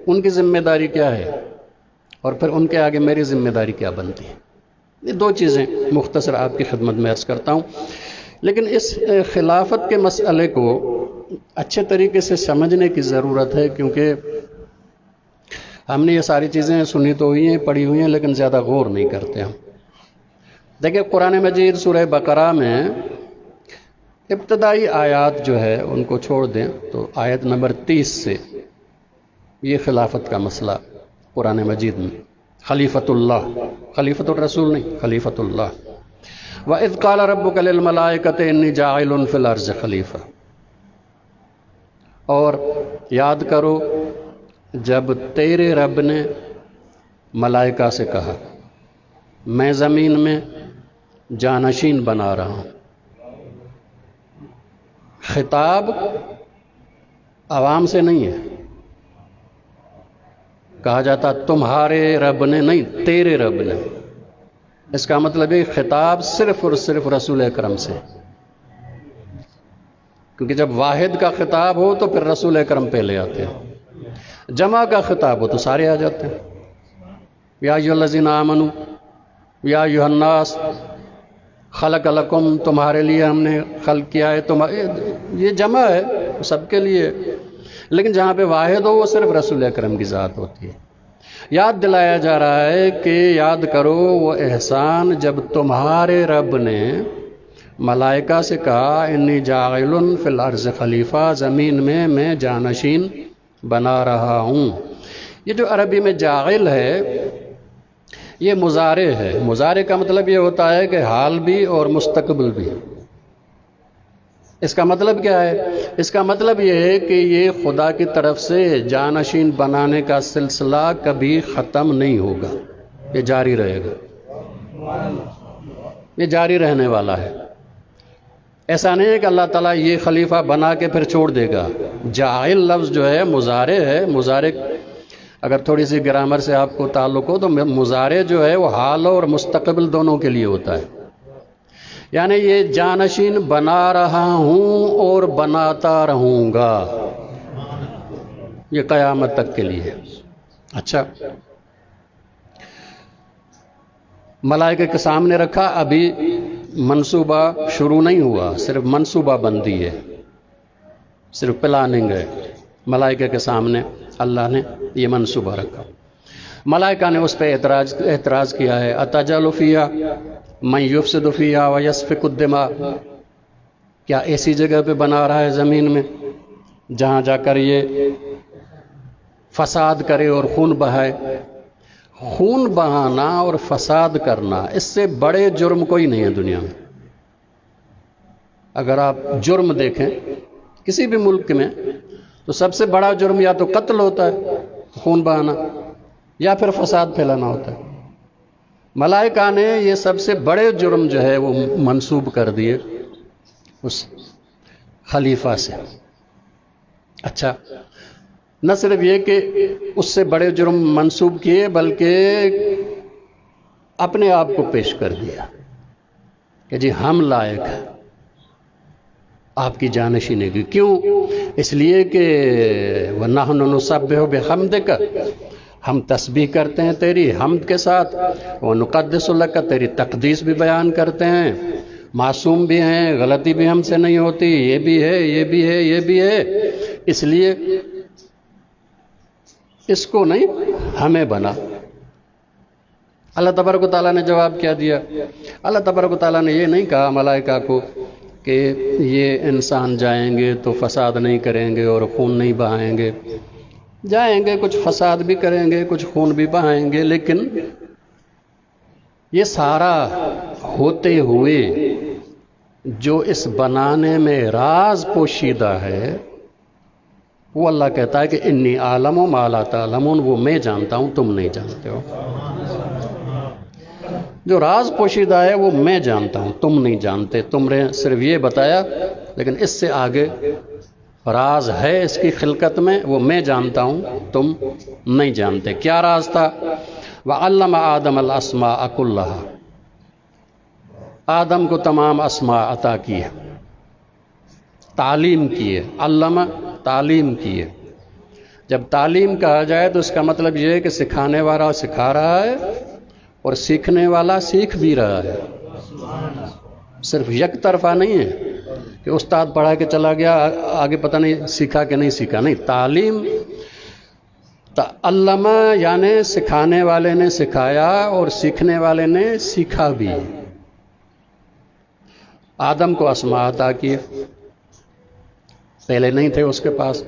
ان کی ذمہ داری کیا ہے، اور پھر ان کے آگے میری ذمہ داری کیا بنتی ہے. یہ 2 چیزیں مختصر آپ کی خدمت میں عرض کرتا ہوں. لیکن اس خلافت کے مسئلے کو اچھے طریقے سے سمجھنے کی ضرورت ہے، کیونکہ ہم نے یہ ساری چیزیں سنی تو ہوئی ہیں، پڑھی ہوئی ہیں، لیکن زیادہ غور نہیں کرتے ہم. دیکھیں قرآن مجید سورہ بقرہ میں ابتدائی آیات جو ہے ان کو چھوڑ دیں تو آیت نمبر 30 سے یہ خلافت کا مسئلہ قرآن مجید میں، خلیفۃ اللہ، خلیفۃ الرسول نہیں، خلیفۃ اللہ. وَإِذْ قَالَ رَبُّكَ لِلْمَلَائِكَةِ إِنِّي جَاعِلٌ فِي الْأَرْضِ خلیفہ. اور یاد کرو جب تیرے رب نے ملائکہ سے کہا میں زمین میں جانشین بنا رہا ہوں. خطاب عوام سے نہیں ہے، کہا جاتا تمہارے رب نے نہیں، تیرے رب نے. اس کا مطلب ہے خطاب صرف اور صرف رسول اکرم سے، کیونکہ جب واحد کا خطاب ہو تو پھر رسول اکرم پہلے آتے ہیں، جمع کا خطاب ہو تو سارے آ جاتے ہیں. یا ایھا الذین آمنوا یا ایھا الناس خلق لکم، تمہارے لیے ہم نے خلق کیا ہے، یہ جمع ہے سب کے لیے. لیکن جہاں پہ واحد ہو وہ صرف رسول اکرم کی ذات ہوتی ہے. یاد دلایا جا رہا ہے کہ یاد کرو وہ احسان جب تمہارے رب نے ملائکہ سے کہا انی جاعل فی الارض خلیفہ، زمین میں جانشین بنا رہا ہوں. یہ جو عربی میں جاعل ہے یہ مضارع ہے. مضارع کا مطلب یہ ہوتا ہے کہ حال بھی اور مستقبل بھی. اس کا مطلب کیا ہے؟ اس کا مطلب یہ ہے کہ یہ خدا کی طرف سے جانشین بنانے کا سلسلہ کبھی ختم نہیں ہوگا، یہ جاری رہے گا، یہ جاری رہنے والا ہے. ایسا نہیں ہے کہ اللہ تعالیٰ یہ خلیفہ بنا کے پھر چھوڑ دے گا. جاعل لفظ جو ہے مضارع ہے. مضارع اگر تھوڑی سی گرامر سے آپ کو تعلق ہو تو مضارع جو ہے وہ حال اور مستقبل دونوں کے لیے ہوتا ہے. یعنی یہ جانشین بنا رہا ہوں اور بناتا رہوں گا، یہ قیامت تک کے لیے. اچھا، ملائکہ کے سامنے رکھا، ابھی منصوبہ شروع نہیں ہوا، صرف منصوبہ بندی ہے، صرف پلاننگ ہے. ملائکہ کے سامنے اللہ نے یہ منصوبہ رکھا. ملائکہ نے اس پہ اعتراض کیا ہے اتجعل فیہا من یفسد فیہا ویسفک الدماء، کیا ایسی جگہ پہ بنا رہا ہے زمین میں جہاں جا کر یہ فساد کرے اور خون بہائے. خون بہانا اور فساد کرنا اس سے بڑے جرم کوئی نہیں ہے دنیا میں. اگر آپ جرم دیکھیں کسی بھی ملک میں تو سب سے بڑا جرم یا تو قتل ہوتا ہے، خون بہانا، یا پھر فساد پھیلانا ہوتا ہے. ملائکہ نے یہ سب سے بڑے جرم جو ہے وہ منسوب کر دیے اس خلیفہ سے. اچھا، نہ صرف یہ کہ اس سے بڑے جرم منسوب کیے بلکہ اپنے آپ کو پیش کر دیا کہ جی ہم لائق ہیں آپ کی جانشینی کی. کیوں؟ اس لیے کہ وَنَحْنُ نُسَبِّحُ بِحَمْدِكَ، ہم تسبیح کرتے ہیں تیری حمد کے ساتھ، وَنُقَدِّسُ لَكَ، تیری تقدیس بھی بیان کرتے ہیں. معصوم بھی ہیں، غلطی بھی ہم سے نہیں ہوتی، یہ بھی ہے، یہ بھی ہے، یہ بھی ہے. اس لیے اس کو نہیں ہمیں بنا. اللہ تبارک و تعالیٰ نے جواب کیا دیا؟ اللہ تبارک و تعالیٰ نے یہ نہیں کہا ملائکہ کو کہ یہ انسان جائیں گے تو فساد نہیں کریں گے اور خون نہیں بہائیں گے. جائیں گے، کچھ فساد بھی کریں گے، کچھ خون بھی بہائیں گے، لیکن یہ سارا ہوتے ہوئے جو اس بنانے میں راز پوشیدہ ہے وہ اللہ کہتا ہے کہ انی عالم ما لا تعلمون، وہ میں جانتا ہوں تم نہیں جانتے ہو. جو راز پوشیدہ ہے وہ میں جانتا ہوں تم نہیں جانتے. تم نے صرف یہ بتایا، لیکن اس سے آگے راز ہے اس کی خلقت میں، وہ میں جانتا ہوں تم نہیں جانتے. کیا راز تھا؟ وَعَلَّمَ آدَمَ الْأَسْمَاءَ كُلَّهَا، آدم کو تمام اسماء عطا کی ہے، تعلیم کی ہے. علامہ تعلیم کی ہے. جب تعلیم کہا جائے تو اس کا مطلب یہ ہے کہ سکھانے والا سکھا رہا ہے اور سیکھنے والا سیکھ بھی رہا ہے. صرف یک طرفہ نہیں ہے کہ استاد پڑھا کے چلا گیا، آگے پتہ نہیں سیکھا کہ نہیں سیکھا. نہیں، تعلیم تعلم یعنی سکھانے والے نے سکھایا اور سیکھنے والے نے سیکھا بھی. آدم کو اسماء عطا کیے، پہلے نہیں تھے اس کے پاس،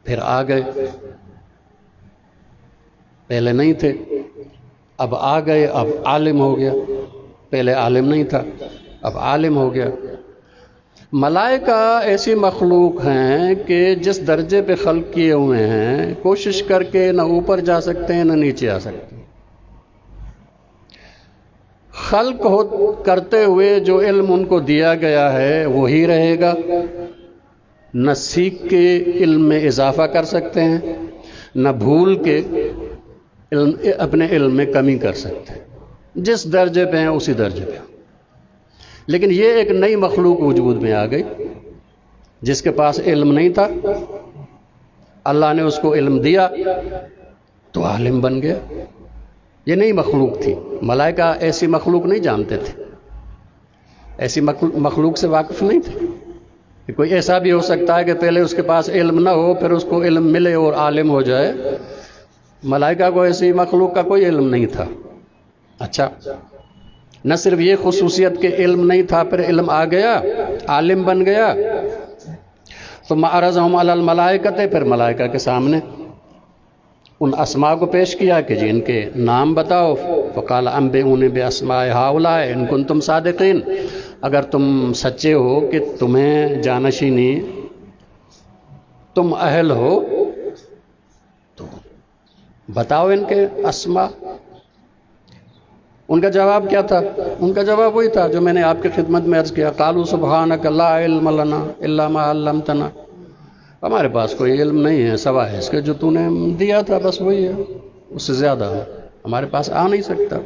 پھر آ گئے. پہلے نہیں تھے، اب آ گئے، اب عالم ہو گیا. پہلے عالم نہیں تھا، اب عالم ہو گیا. ملائکہ ایسی مخلوق ہیں کہ جس درجے پہ خلق کیے ہوئے ہیں، کوشش کر کے نہ اوپر جا سکتے ہیں نہ نیچے آ سکتے ہیں. خلق کرتے ہوئے جو علم ان کو دیا گیا ہے وہی رہے گا، نہ سیکھ کے علم میں اضافہ کر سکتے ہیں، نہ بھول کے اپنے علم میں کمی کر سکتے ہیں. جس درجے پہ ہیں اسی درجے پہ. لیکن یہ ایک نئی مخلوق وجود میں آ گئی جس کے پاس علم نہیں تھا، اللہ نے اس کو علم دیا تو عالم بن گیا. یہ نئی مخلوق تھی. ملائکہ ایسی مخلوق نہیں جانتے تھے، ایسی مخلوق سے واقف نہیں تھے. کہ کوئی ایسا بھی ہو سکتا ہے کہ پہلے اس کے پاس علم نہ ہو پھر اس کو علم ملے اور عالم ہو جائے. ملائکہ کو ایسی مخلوق کا کوئی علم نہیں تھا. اچھا، نہ صرف یہ خصوصیت کہ علم نہیں تھا، پھر علم آ گیا، عالم بن گیا. ثم عرضهم علی الملائکۃ، پھر ملائکہ کے سامنے ان اسماء کو پیش کیا کہ جی ان کے نام بتاؤ. فقال انبئونی باسماء ہؤلاء ان کنتم صادقین، اگر تم سچے ہو کہ تمہیں جانشینی تم اہل ہو تو بتاؤ ان کے اسماء. ان کا جواب کیا تھا؟ ان کا جواب وہی تھا جو میں نے آپ کی خدمت میں عرض کیا. قالوا سبحانک لا علم لنا الا ما علمتنا، ہمارے پاس کوئی علم نہیں ہے سوائے اس کے جو تو نے دیا تھا، بس وہی ہے، اس سے زیادہ ہمارے پاس آ نہیں سکتا.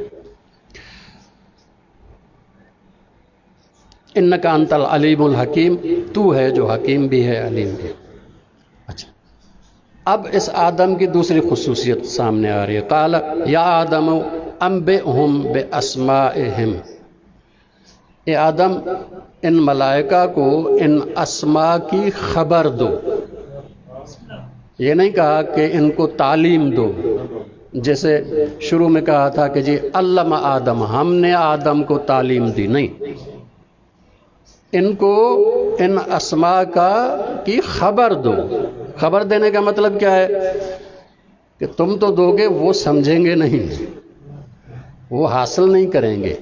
انک انت العلیم الحکیم، تو ہے جو حکیم بھی ہے علیم بھی. اچھا، اب اس آدم کی دوسری خصوصیت سامنے آ رہی ہے. قال یا آدم انبئہم باسمائہم، اے آدم ان ملائکہ کو ان اسماء کی خبر دو. یہ نہیں کہا کہ ان کو تعلیم دو، جیسے شروع میں کہا تھا کہ جی علم آدم، ہم نے آدم کو تعلیم دی. نہیں، ان کو ان اسماء کی خبر دو. خبر دینے کا مطلب کیا ہے کہ تم تو دو گے، وہ سمجھیں گے نہیں، وہ حاصل نہیں کریں گے.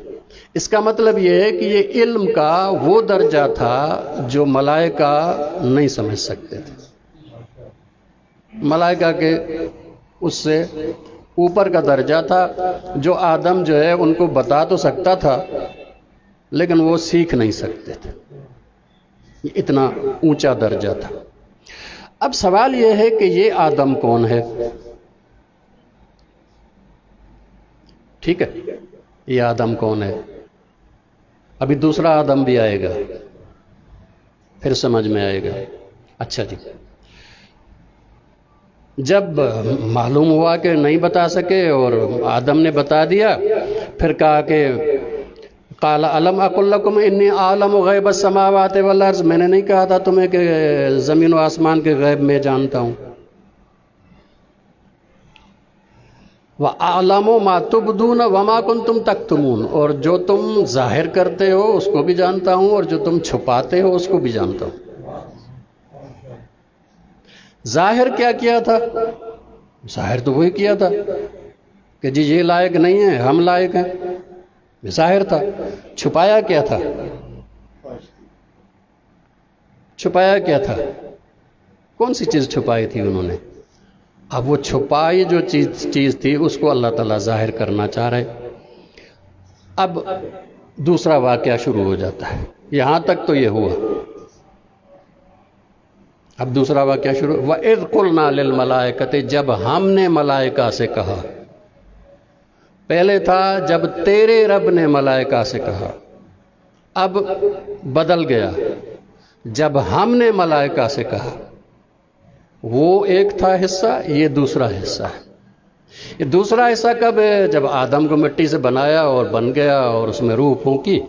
اس کا مطلب یہ ہے کہ یہ علم کا وہ درجہ تھا جو ملائکہ نہیں سمجھ سکتے تھے. ملائکہ کے اس سے اوپر کا درجہ تھا جو آدم جو ہے ان کو بتا تو سکتا تھا لیکن وہ سیکھ نہیں سکتے تھے. یہ اتنا اونچا درجہ تھا. اب سوال یہ ہے کہ یہ آدم کون ہے؟ ٹھیک ہے، یہ آدم کون ہے؟ ابھی دوسرا آدم بھی آئے گا، پھر سمجھ میں آئے گا. اچھا جی، جب معلوم ہوا کہ نہیں بتا سکے اور آدم نے بتا دیا، پھر کہا کہ قال الم اقل لکم انی اعلم غیب السماوات والارض، میں نے نہیں کہا تھا تمہیں کہ زمین و آسمان کے غیب میں جانتا ہوں. وَأَعْلَمُ مَا تُبْدُونَ وَمَا كُنْتُمْ تَكْتُمُونَ، اور جو تم ظاہر کرتے ہو اس کو بھی جانتا ہوں اور جو تم چھپاتے ہو اس کو بھی جانتا ہوں. ظاہر کیا کیا تھا؟ ظاہر تو وہی کیا تھا کہ جی یہ لائق نہیں ہے، ہم لائق ہیں، ظاہر تھا. چھپایا کیا تھا؟ چھپایا کیا تھا؟ کون سی چیز چھپائی تھی انہوں نے؟ اب وہ چھپائی جو چیز تھی اس کو اللہ تعالیٰ ظاہر کرنا چاہ رہے. اب دوسرا واقعہ شروع ہو جاتا ہے. یہاں تک تو یہ ہوا، اب دوسرا واقعہ شروع. وَإِذْ قُلْنَا لِلْمَلَائِكَةِ، جب ہم نے ملائکہ سے کہا. پہلے تھا جب تیرے رب نے ملائکہ سے کہا، اب بدل گیا جب ہم نے ملائکہ سے کہا. وہ ایک تھا حصہ، یہ دوسرا حصہ ہے. یہ دوسرا حصہ کب ہے؟ جب آدم کو مٹی سے بنایا اور بن گیا اور اس میں روح پھونکی،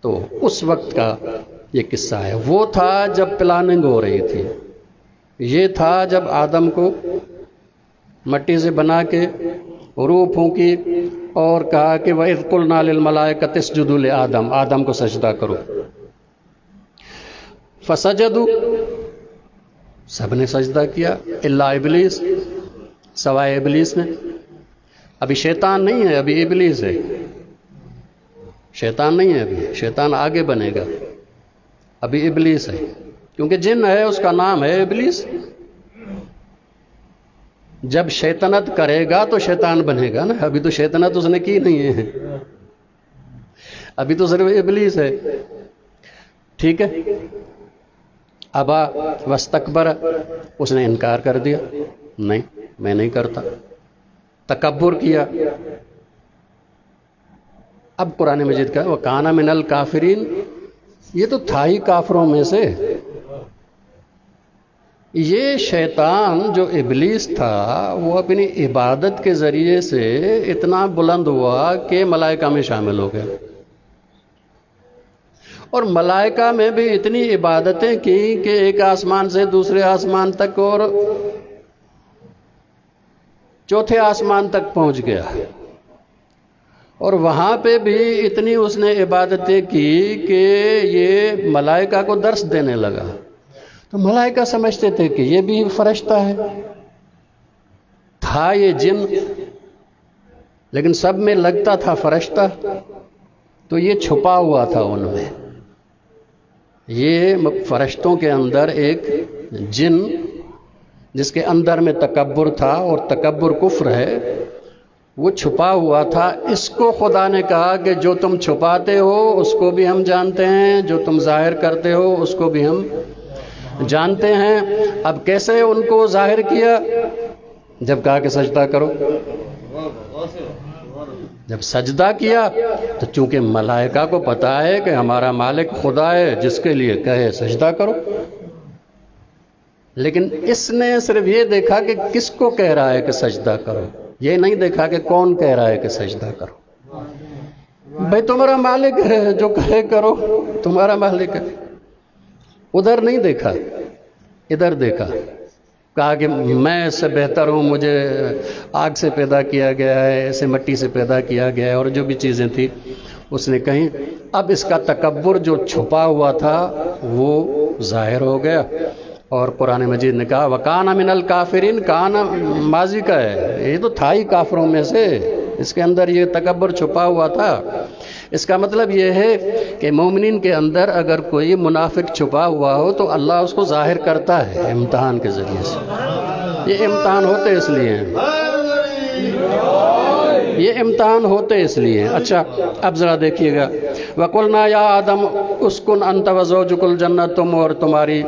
تو اس وقت کا یہ قصہ ہے. وہ تھا جب پلاننگ ہو رہی تھی. یہ تھا جب آدم کو مٹی سے بنا کے روح پھونکی اور کہا کہ وَإِذْ قُلْنَا لِلْمَلَائِكَةِ اسْجُدُوا لِآدَمَ، آدم کو سجدہ کرو، فسجدوا، سب نے سجدہ کیا الا ابلیس، سوائے ابلیس نے۔ ابھی شیطان نہیں ہے، ابھی ابلیس ہے، شیطان نہیں ہے، ابھی شیطان آگے بنے گا، ابھی ابلیس ہے، کیونکہ جن ہے اس کا نام ہے ابلیس۔ جب شیطنت کرے گا تو شیطان بنے گا نا، ابھی تو شیطنت اس نے کی نہیں ہے، ابھی تو صرف ابلیس ہے، ٹھیک ہے۔ ابا واستکبر، اس نے انکار کر دیا، نہیں میں نہیں کرتا، تکبر کیا۔ اب قرآن مجید کا وَكَانَ مِنَ الْكَافِرِينَ، یہ تو تھا ہی کافروں میں سے۔ یہ شیطان جو ابلیس تھا وہ اپنی عبادت کے ذریعے سے اتنا بلند ہوا کہ ملائکہ میں شامل ہو گیا، اور ملائکہ میں بھی اتنی عبادتیں کی کہ ایک آسمان سے دوسرے آسمان تک اور چوتھے آسمان تک پہنچ گیا، اور وہاں پہ بھی اتنی اس نے عبادتیں کی کہ یہ ملائکہ کو درس دینے لگا۔ تو ملائکہ سمجھتے تھے کہ یہ بھی فرشتہ ہے، تھا یہ جن، لیکن سب میں لگتا تھا فرشتہ، تو یہ چھپا ہوا تھا ان میں۔ یہ فرشتوں کے اندر ایک جن جس کے اندر میں تکبر تھا، اور تکبر کفر ہے، وہ چھپا ہوا تھا۔ اس کو خدا نے کہا کہ جو تم چھپاتے ہو اس کو بھی ہم جانتے ہیں، جو تم ظاہر کرتے ہو اس کو بھی ہم جانتے ہیں۔ اب کیسے ان کو ظاہر کیا؟ جب کہا کہ سجدہ کرو، جب سجدہ کیا تو چونکہ ملائکہ کو پتا ہے کہ ہمارا مالک خدا ہے جس کے لیے کہے سجدہ کرو، لیکن اس نے صرف یہ دیکھا کہ کس کو کہہ رہا ہے کہ سجدہ کرو، یہ نہیں دیکھا کہ کون کہہ رہا ہے کہ سجدہ کرو۔ بھائی تمہارا مالک ہے، جو کہے کرو، تمہارا مالک ہے۔ ادھر نہیں دیکھا، ادھر دیکھا، کہا کہ میں اس سے بہتر ہوں، مجھے آگ سے پیدا کیا گیا ہے، ایسے مٹی سے پیدا کیا گیا ہے، اور جو بھی چیزیں تھیں اس نے کہیں۔ اب اس کا تکبر جو چھپا ہوا تھا وہ ظاہر ہو گیا، اور قرآن مجید نے کہا وَكَانَ مِنَ الْكَافِرِينَ، کان ماضی کا ہے، یہ تو تھا ہی کافروں میں سے، اس کے اندر یہ تکبر چھپا ہوا تھا۔ اس کا مطلب یہ ہے کہ مومنین کے اندر اگر کوئی منافق چھپا ہوا ہو تو اللہ اس کو ظاہر کرتا ہے امتحان کے ذریعے سے۔ یہ امتحان ہوتے اس لیے ہیں، یہ امتحان ہوتے اس لیے ہیں۔ اچھا اب ذرا دیکھیے گا، وَقُلْنَا يَا آدَمُ اسْكُنْ أَنْتَ وَزَوْجُكَ الْجَنَّةَ، تم اور تمہاری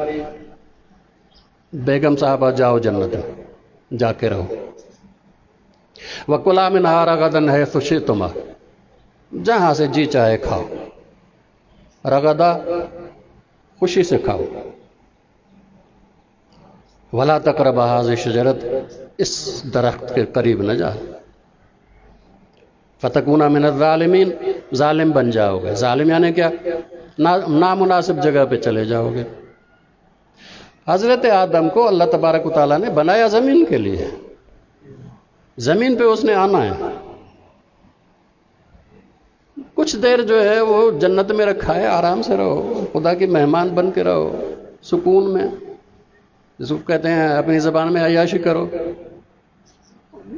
بیگم صاحبہ جاؤ جنت میں، جا کے رہو۔ وَكُلَا مِنْهَا رَغَدًا حَيْثُ شِئْتُمَا، جہاں سے جی چاہے کھاؤ، رغدہ خوشی سے کھاؤ۔ وَلَا تَقْرَبَا هَٰذِهِ الشَّجَرَةَ، اس درخت کے قریب نہ جاؤ، فَتَكُونَا مِنَ الظَّالِمِينَ، ظالم بن جاؤ گے۔ ظالم یعنی کیا؟ نامناسب جگہ پہ چلے جاؤ گے۔ حضرت آدم کو اللہ تبارک و تعالیٰ نے بنایا زمین کے لیے، زمین پہ اس نے آنا ہے، کچھ دیر جو ہے وہ جنت میں رکھا ہے، آرام سے رہو، خدا کی مہمان بن کے رہو، سکون میں، جس کو کہتے ہیں اپنی زبان میں عیاشی کرو۔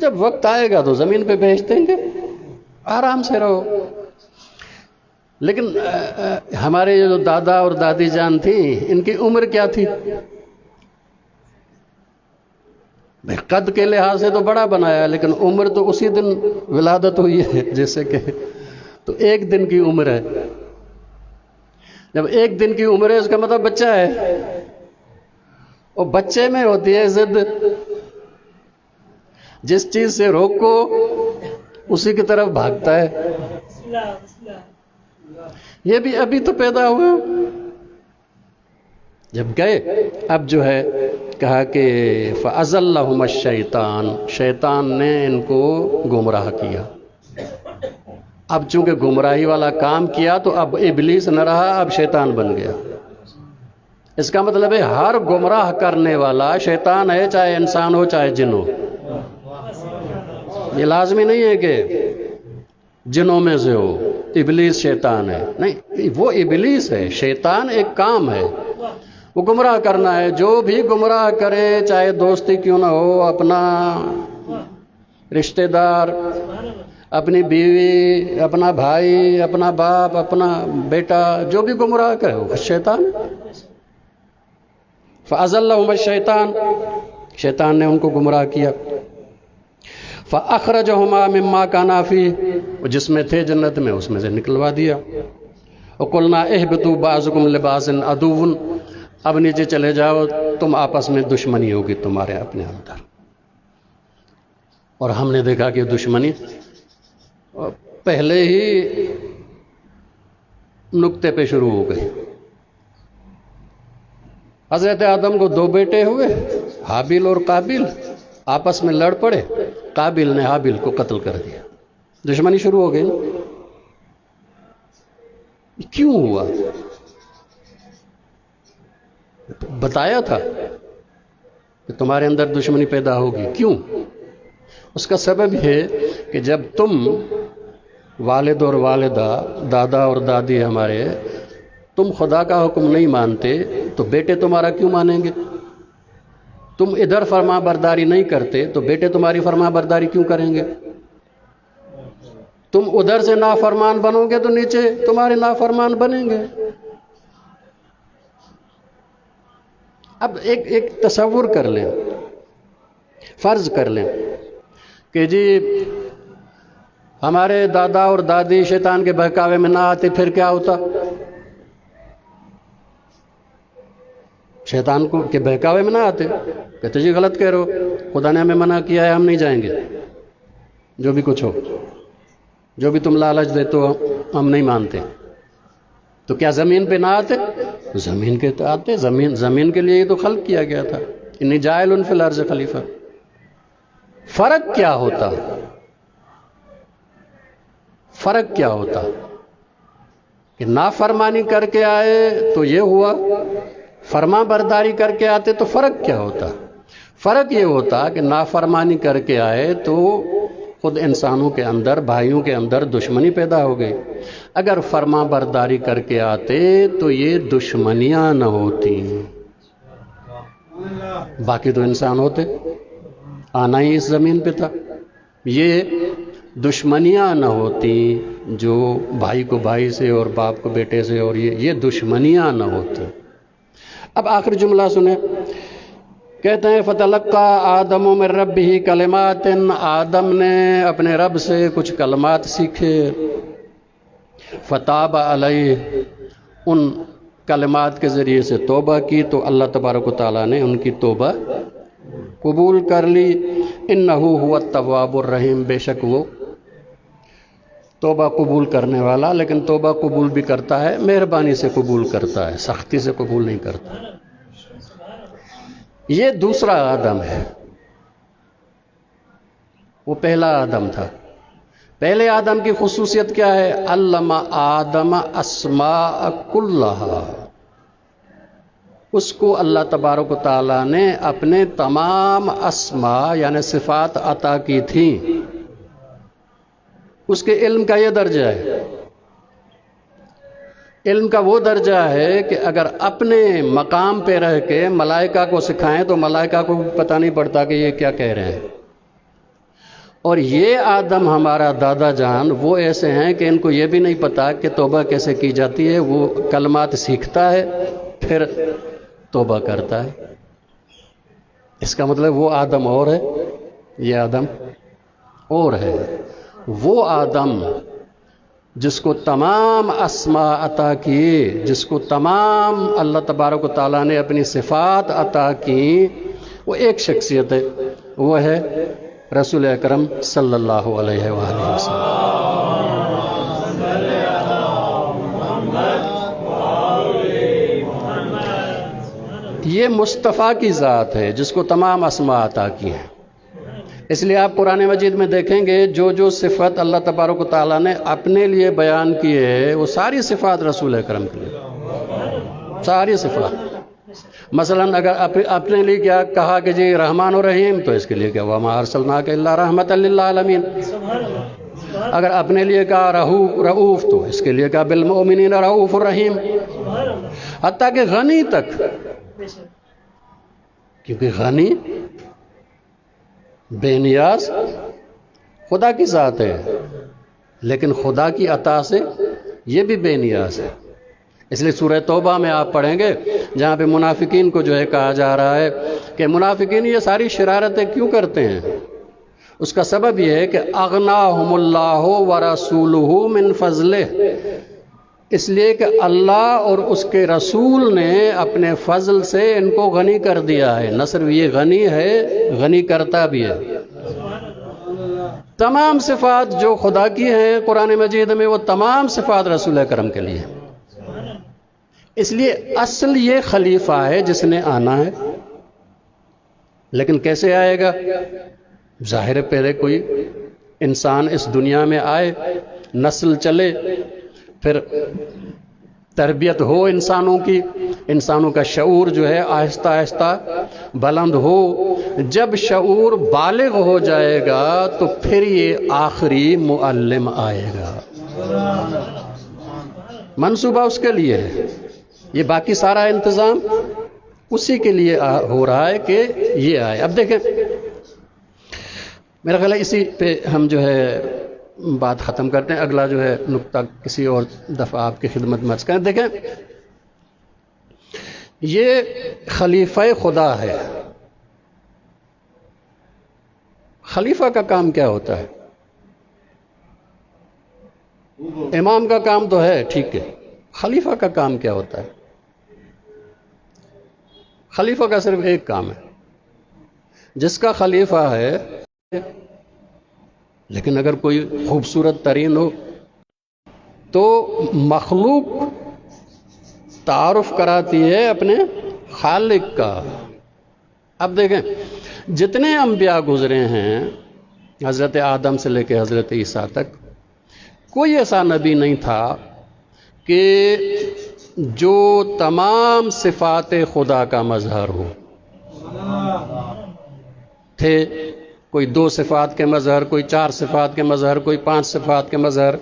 جب وقت آئے گا تو زمین پہ بھیج دیں گے، آرام سے رہو۔ لیکن ہمارے جو دادا اور دادی جان تھیں، ان کی عمر کیا تھی؟ قد کے لحاظ سے تو بڑا بنایا، لیکن عمر تو اسی دن ولادت ہوئی ہے، جیسے کہ تو ایک دن کی عمر ہے۔ جب ایک دن کی عمر ہے اس کا مطلب بچہ ہے، اور بچے میں ہوتی ہے ضد، جس چیز سے روکو اسی کی طرف بھاگتا ہے۔ یہ بھی ابھی تو پیدا ہوا، جب گئے اب جو ہے کہا کہ فَأَزَلَّهُمَ الشَّيْطَانُ، شیطان نے ان کو گمراہ کیا۔ اب چونکہ گمراہی والا کام کیا تو اب ابلیس نہ رہا، اب شیطان بن گیا۔ اس کا مطلب ہے ہر گمراہ کرنے والا شیطان ہے، چاہے انسان ہو چاہے جن ہو۔ یہ لازمی نہیں ہے کہ جنوں میں سے ہو، ابلیس شیطان ہے، نہیں، وہ ابلیس ہے، شیطان ایک کام ہے، وہ گمراہ کرنا ہے۔ جو بھی گمراہ کرے، چاہے دوستی کیوں نہ ہو، اپنا رشتہ دار، اپنی بیوی، اپنا بھائی، اپنا باپ، اپنا بیٹا، جو بھی گمراہ کرے وہ شیطان ہے۔ فَأَزَلَّهُمَ الشَّيْطَانُ، شیطان نے ان کو گمراہ کیا۔ فَأَخْرَجَهُمَا مِمَّا كَانَا فِيهِ، جس میں تھے جنت میں اس میں سے نکلوا دیا۔ وَقُلْنَا اهْبِطُوا بَعْضُكُمْ لِبَعْضٍ عَدُوٌّ، اب نیچے چلے جاؤ، تم آپس میں دشمنی ہوگی تمہارے اپنے اندر۔ اور ہم نے دیکھا کہ دشمنی پہلے ہی نقطے پہ شروع ہو گئی۔ حضرت آدم کو 2 بیٹے ہوئے، حابیل اور قابیل، آپس میں لڑ پڑے، قابیل نے حابیل کو قتل کر دیا، دشمنی شروع ہو گئی۔ کیوں ہوا؟ بتایا تھا کہ تمہارے اندر دشمنی پیدا ہوگی، کیوں؟ اس کا سبب ہے کہ جب تم والد اور والدہ، دادا اور دادی ہمارے، تم خدا کا حکم نہیں مانتے تو بیٹے تمہارا کیوں مانیں گے؟ تم ادھر فرما برداری نہیں کرتے تو بیٹے تمہاری فرما برداری کیوں کریں گے؟ تم ادھر سے نافرمان بنو گے تو نیچے تمہارے نافرمان بنیں گے۔ اب ایک تصور کر لیں، فرض کر لیں کہ جی ہمارے دادا اور دادی شیطان کے بہکاوے میں نہ آتے، پھر کیا ہوتا؟ شیطان کے بہکاوے میں نہ آتے، کہتے جی غلط کہہ رہے ہو، خدا نے ہمیں منع کیا ہے، ہم نہیں جائیں گے، جو بھی کچھ ہو، جو بھی تم لالچ دیتے ہو ہم نہیں مانتے۔ تو کیا زمین پہ نہ آتے؟ زمین کے تو آتے، زمین کے لیے ہی تو خلق کیا گیا تھا، انی جاعل فی الارض خلیفہ۔ فرق کیا ہوتا؟ فرق کیا ہوتا کہ نافرمانی کر کے آئے تو یہ ہوا، فرما برداری کر کے آتے تو فرق کیا ہوتا؟ فرق یہ ہوتا کہ نافرمانی کر کے آئے تو خود انسانوں کے اندر، بھائیوں کے اندر دشمنی پیدا ہو گئی۔ اگر فرما برداری کر کے آتے تو یہ دشمنیاں نہ ہوتی، باقی تو انسان ہوتے، آنا ہی اس زمین پہ تھا، یہ دشمنیاں نہ ہوتی جو بھائی کو بھائی سے اور باپ کو بیٹے سے، اور یہ دشمنیاں نہ ہوتی۔ اب آخر جملہ سنیں، کہتے ہیں فَتَلَقَّى آدَمُ مِن رَبِّهِ كَلِمَاتٍ، آدم نے اپنے رب سے کچھ کلمات سیکھے، فَتَابَ عَلَيْهِ، ان کلمات کے ذریعے سے توبہ کی تو اللہ تبارک و تعالیٰ نے ان کی توبہ قبول کر لی۔ اِنَّهُ هُوَ التَّوَّابُ الرَّحِيمُ، بے شک وہ توبہ قبول کرنے والا، لیکن توبہ قبول بھی کرتا ہے، مہربانی سے قبول کرتا ہے، سختی سے قبول نہیں کرتا۔ یہ دوسرا آدم ہے، وہ پہلا آدم تھا۔ پہلے آدم کی خصوصیت کیا ہے؟ علم آدم اسماء کلھا، اس کو اللہ تبارک و تعالیٰ نے اپنے تمام اسماء یعنی صفات عطا کی تھیں۔ اس کے علم کا یہ درجہ ہے، علم کا وہ درجہ ہے کہ اگر اپنے مقام پہ رہ کے ملائکہ کو سکھائیں تو ملائکہ کو پتہ نہیں پڑتا کہ یہ کیا کہہ رہے ہیں۔ اور یہ آدم ہمارا دادا جان وہ ایسے ہیں کہ ان کو یہ بھی نہیں پتا کہ توبہ کیسے کی جاتی ہے، وہ کلمات سیکھتا ہے پھر توبہ کرتا ہے۔ اس کا مطلب وہ آدم اور ہے، یہ آدم اور ہے۔ وہ آدم جس کو تمام اسماء عطا کیے، جس کو تمام اللہ تبارک و تعالیٰ نے اپنی صفات عطا کی، وہ ایک شخصیت ہے، وہ ہے رسول اکرم صلی اللہ علیہ وآلہ وسلم۔ یہ مصطفیٰ کی ذات ہے جس کو تمام اسماء عطا کی ہیں۔ اس لیے آپ قرآن مجید میں دیکھیں گے جو صفت اللہ تبارک و تعالیٰ نے اپنے لیے بیان کی ہے وہ ساری صفات رسول اکرم کے لیے، ساری صفات۔ مثلا اگر اپنے لیے کیا کہا کہ جی رحمان و رحیم، تو اس کے لیے کیا وما ارسلناک الا رحمۃ للعالمین۔ اگر اپنے لیے کہا رؤوف، تو اس کے لیے کہا بالمؤمنین رؤوف الرحیم، حتیٰ کہ غنی تک، کیونکہ غنی بے نیاز خدا کی ذات ہے، لیکن خدا کی عطا سے یہ بھی بے نیاز ہے۔ اس لیے سورہ توبہ میں آپ پڑھیں گے جہاں پہ منافقین کو جو ہے کہا جا رہا ہے کہ منافقین یہ ساری شرارتیں کیوں کرتے ہیں، اس کا سبب یہ ہے کہ اغناہم اللہ ورسولہ من فضلہ، اس لیے کہ اللہ اور اس کے رسول نے اپنے فضل سے ان کو غنی کر دیا ہے۔ نہ صرف یہ غنی ہے، غنی کرتا بھی ہے۔ تمام صفات جو خدا کی ہیں قرآن مجید میں، وہ تمام صفات رسول اکرم کے لیے، اس لیے اصل یہ خلیفہ ہے جس نے آنا ہے۔ لیکن کیسے آئے گا؟ ظاہر پہلے کوئی انسان اس دنیا میں آئے، نسل چلے، پھر تربیت ہو انسانوں کی، انسانوں کا شعور جو ہے آہستہ آہستہ بلند ہو۔ جب شعور بالغ ہو جائے گا تو پھر یہ آخری معلم آئے گا۔ منصوبہ اس کے لیے ہے، یہ باقی سارا انتظام اسی کے لیے ہو رہا ہے کہ یہ آئے۔ اب دیکھیں، میرا خیال ہے اسی پہ ہم جو ہے بات ختم کرتے ہیں، اگلا جو ہے نقطہ کسی اور دفعہ آپ کی خدمت میں عرض کریں۔ دیکھیں، یہ خلیفہ خدا ہے۔ خلیفہ کا کام کیا ہوتا ہے؟ امام کا کام تو ہے، ٹھیک ہے، خلیفہ کا کام کیا ہوتا ہے؟ خلیفہ کا صرف ایک کام ہے، جس کا خلیفہ ہے، لیکن اگر کوئی خوبصورت ترین ہو تو مخلوق تعارف کراتی ہے اپنے خالق کا۔ اب دیکھیں، جتنے انبیاء گزرے ہیں، حضرت آدم سے لے کے حضرت عیسیٰ تک، کوئی ایسا نبی نہیں تھا کہ جو تمام صفات خدا کا مظہر ہو۔ تھے کوئی 2 صفات کے مظہر، کوئی 4 صفات کے مظہر، کوئی 5 صفات کے مظہر۔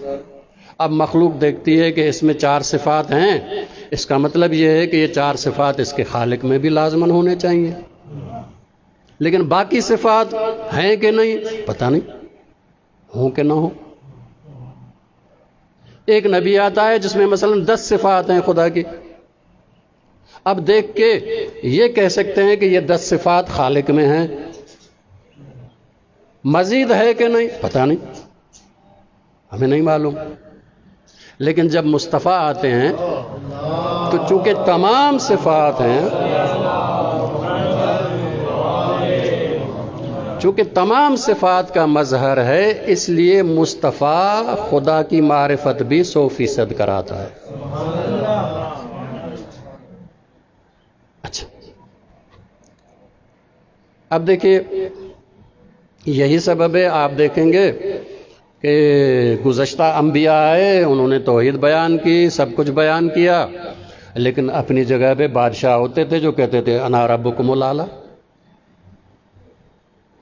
اب مخلوق دیکھتی ہے کہ اس میں 4 صفات ہیں، اس کا مطلب یہ ہے کہ یہ 4 صفات اس کے خالق میں بھی لازماً ہونے چاہیے، لیکن باقی صفات ہیں کہ نہیں پتہ نہیں، ہوں کہ نہ ہوں۔ ایک نبی آتا ہے جس میں مثلا 10 صفات ہیں خدا کی، اب دیکھ کے یہ کہہ سکتے ہیں کہ یہ 10 صفات خالق میں ہیں، مزید ہے کہ نہیں پتہ نہیں، ہمیں نہیں معلوم۔ لیکن جب مصطفیٰ آتے ہیں تو چونکہ تمام صفات ہیں، چونکہ تمام صفات کا مظہر ہے، اس لیے مصطفیٰ خدا کی معرفت بھی 100% کراتا ہے۔ اچھا، اب دیکھیے، یہی سبب ہے، آپ دیکھیں گے کہ گزشتہ انبیاء آئے، انہوں نے توحید بیان کی، سب کچھ بیان کیا، لیکن اپنی جگہ پہ بادشاہ ہوتے تھے جو کہتے تھے انا ربکم الاعلی،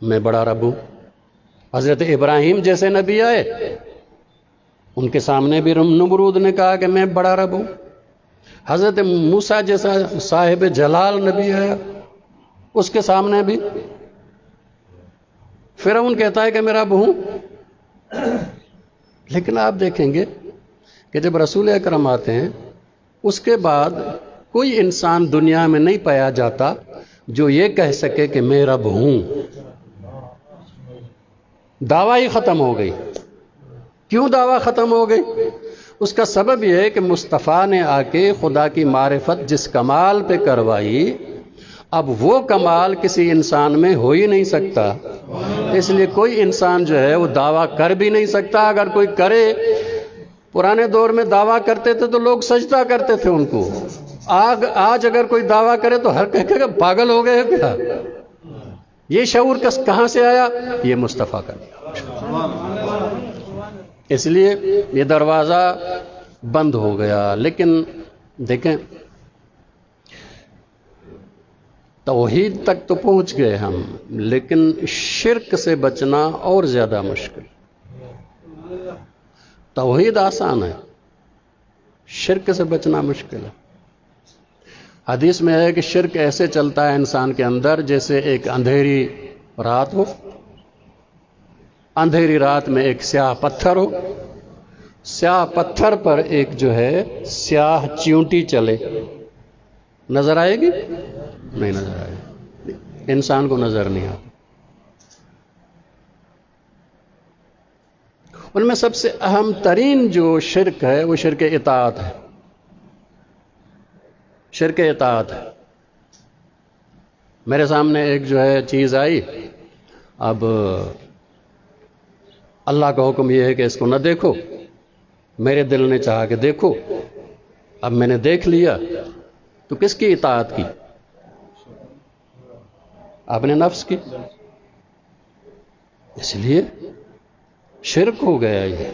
میں بڑا رب ہوں۔ حضرت ابراہیم جیسے نبی آئے، ان کے سامنے بھی نمرود نے کہا کہ میں بڑا رب ہوں۔ حضرت موسیٰ جیسا صاحب جلال نبی آیا، اس کے سامنے بھی فرعون کہتا ہے کہ میں رب ہوں۔ لیکن آپ دیکھیں گے کہ جب رسول اکرم آتے ہیں، اس کے بعد کوئی انسان دنیا میں نہیں پایا جاتا جو یہ کہہ سکے کہ میں رب ہوں۔ دعویٰ ہی ختم ہو گئی۔ کیوں دعویٰ ختم ہو گئی؟ اس کا سبب یہ ہے کہ مصطفیٰ نے آ کے خدا کی معرفت جس کمال پہ کروائی، اب وہ کمال کسی انسان میں ہو ہی نہیں سکتا، اس لیے کوئی انسان جو ہے وہ دعویٰ کر بھی نہیں سکتا۔ اگر کوئی کرے، پرانے دور میں دعویٰ کرتے تھے تو لوگ سجدہ کرتے تھے ان کو، آج اگر کوئی دعویٰ کرے تو ہر کہے کہ پاگل ہو گئے کیا؟ یہ شعور کہاں سے آیا؟ یہ مصطفیٰ کا دیا۔ اس لیے یہ دروازہ بند ہو گیا۔ لیکن دیکھیں، توحید تک تو پہنچ گئے ہم، لیکن شرک سے بچنا اور زیادہ مشکل۔ توحید آسان ہے، شرک سے بچنا مشکل ہے۔ حدیث میں ہے کہ شرک ایسے چلتا ہے انسان کے اندر جیسے ایک اندھیری رات ہو، اندھیری رات میں ایک سیاہ پتھر ہو، سیاہ پتھر پر ایک جو ہے سیاہ چیونٹی چلے، نظر آئے گی؟ نہیں نظر آئے گی، انسان کو نظر نہیں آتی۔ ان میں سب سے اہم ترین جو شرک ہے وہ شرک اطاعت ہے، شرک اطاعت ہے۔ میرے سامنے ایک جو ہے چیز آئی، اب اللہ کا حکم یہ ہے کہ اس کو نہ دیکھو، میرے دل نے چاہا کہ دیکھو، اب میں نے دیکھ لیا، تو کس کی اطاعت کی؟ اپنے نفس کی۔ اس لیے شرک ہو گیا، یہ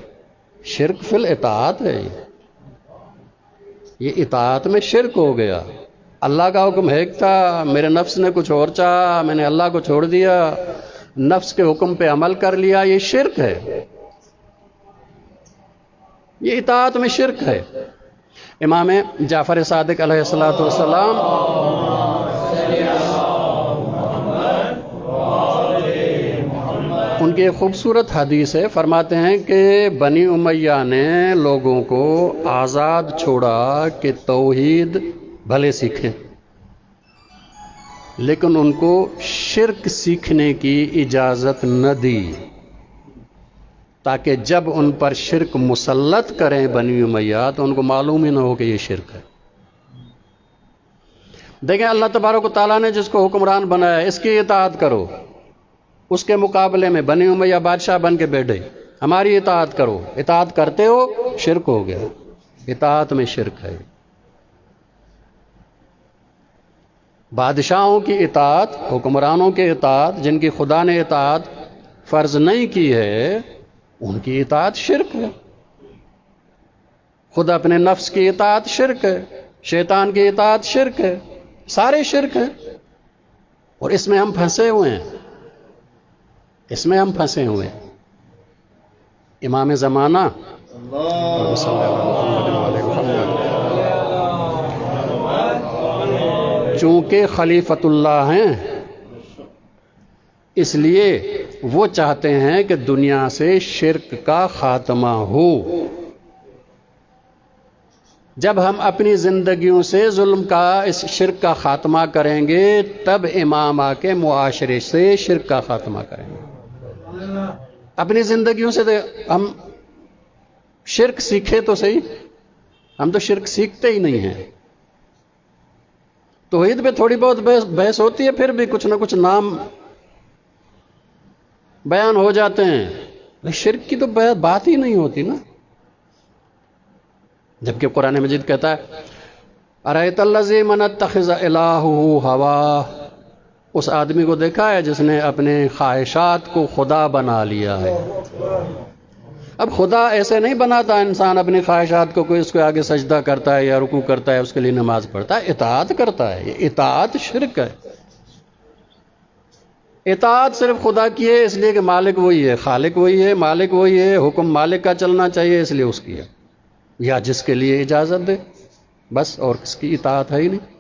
شرک فی الاطاعت ہے، یہ اطاعت میں شرک ہو گیا۔ اللہ کا حکم ایک تھا، میرے نفس نے کچھ اور چاہا، میں نے اللہ کو چھوڑ دیا، نفس کے حکم پہ عمل کر لیا، یہ شرک ہے، یہ اطاعت میں شرک ہے۔ امام جعفر صادق علیہ الصلوۃ والسلام ان کی ایک خوبصورت حدیث ہے، فرماتے ہیں کہ بنی امیہ نے لوگوں کو آزاد چھوڑا کہ توحید بھلے سیکھیں، لیکن ان کو شرک سیکھنے کی اجازت نہ دی، تاکہ جب ان پر شرک مسلط کریں بنی امیہ تو ان کو معلوم ہی نہ ہو کہ یہ شرک ہے۔ دیکھیں اللہ تبارک و تعالیٰ نے جس کو حکمران بنایا اس کی اطاعت کرو، اس کے مقابلے میں بنی امیہ بادشاہ بن کے بیٹھے، ہماری اطاعت کرو، اطاعت کرتے ہو شرک ہو گیا، اطاعت میں شرک ہے۔ بادشاہوں کی اطاعت، حکمرانوں کے اطاعت، جن کی خدا نے اطاعت فرض نہیں کی ہے، ان کی اطاعت شرک ہے۔ خود اپنے نفس کی اطاعت شرک ہے، شیطان کی اطاعت شرک ہے، سارے شرک ہیں، اور اس میں ہم پھنسے ہوئے ہیں، اس میں ہم پھنسے ہوئے ہیں۔ امام زمانہ چونکہ خلیفۃ اللہ ہیں، اس لیے وہ چاہتے ہیں کہ دنیا سے شرک کا خاتمہ ہو۔ جب ہم اپنی زندگیوں سے ظلم کا، اس شرک کا خاتمہ کریں گے، تب امام آ کے معاشرے سے شرک کا خاتمہ کریں گے۔ اپنی زندگیوں سے ہم شرک سیکھے تو صحیح، ہم تو شرک سیکھتے ہی نہیں ہیں۔ توحید پہ تھوڑی بہت بحث ہوتی ہے، پھر بھی کچھ نہ کچھ نام بیان ہو جاتے ہیں، شرک کی تو بات ہی نہیں ہوتی نا۔ جبکہ قرآن مجید کہتا ہے ارأیت الذی من اتخذ الہہ ہواہ، اس آدمی کو دیکھا ہے جس نے اپنے خواہشات کو خدا بنا لیا ہے۔ اب خدا ایسے نہیں بناتا انسان اپنی خواہشات کو، کوئی اس کے آگے سجدہ کرتا ہے یا رکوع کرتا ہے، اس کے لیے نماز پڑھتا ہے، اطاعت کرتا ہے، یہ اطاعت شرک ہے۔ اطاعت صرف خدا کی ہے اس لیے کہ مالک وہی ہے، خالق وہی ہے، مالک وہی ہے، حکم مالک کا چلنا چاہیے اس لیے اس کی ہے، یا جس کے لیے اجازت دے بس، اور کس کی اطاعت ہے ہی نہیں۔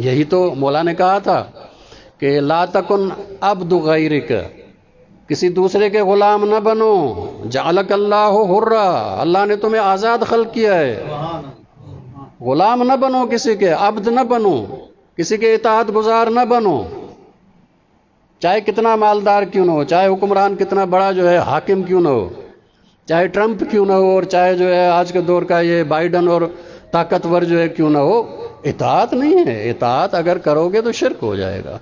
یہی تو مولا نے کہا تھا کہ لا تکن عبد غیرک، کسی دوسرے کے غلام نہ بنو، جعلک اللہ حرا، اللہ نے تمہیں آزاد خلق کیا ہے، غلام نہ بنو کسی کے، عبد نہ بنو، کسی کے اطاعت گزار نہ بنو، چاہے کتنا مالدار کیوں نہ ہو، چاہے حکمران کتنا بڑا جو ہے حاکم کیوں نہ ہو، چاہے ٹرمپ کیوں نہ ہو، اور چاہے جو ہے آج کے دور کا یہ بائیڈن اور طاقتور جو ہے کیوں نہ ہو، اطاعت نہیں ہے۔ اطاعت اگر کرو گے تو شرک ہو جائے گا۔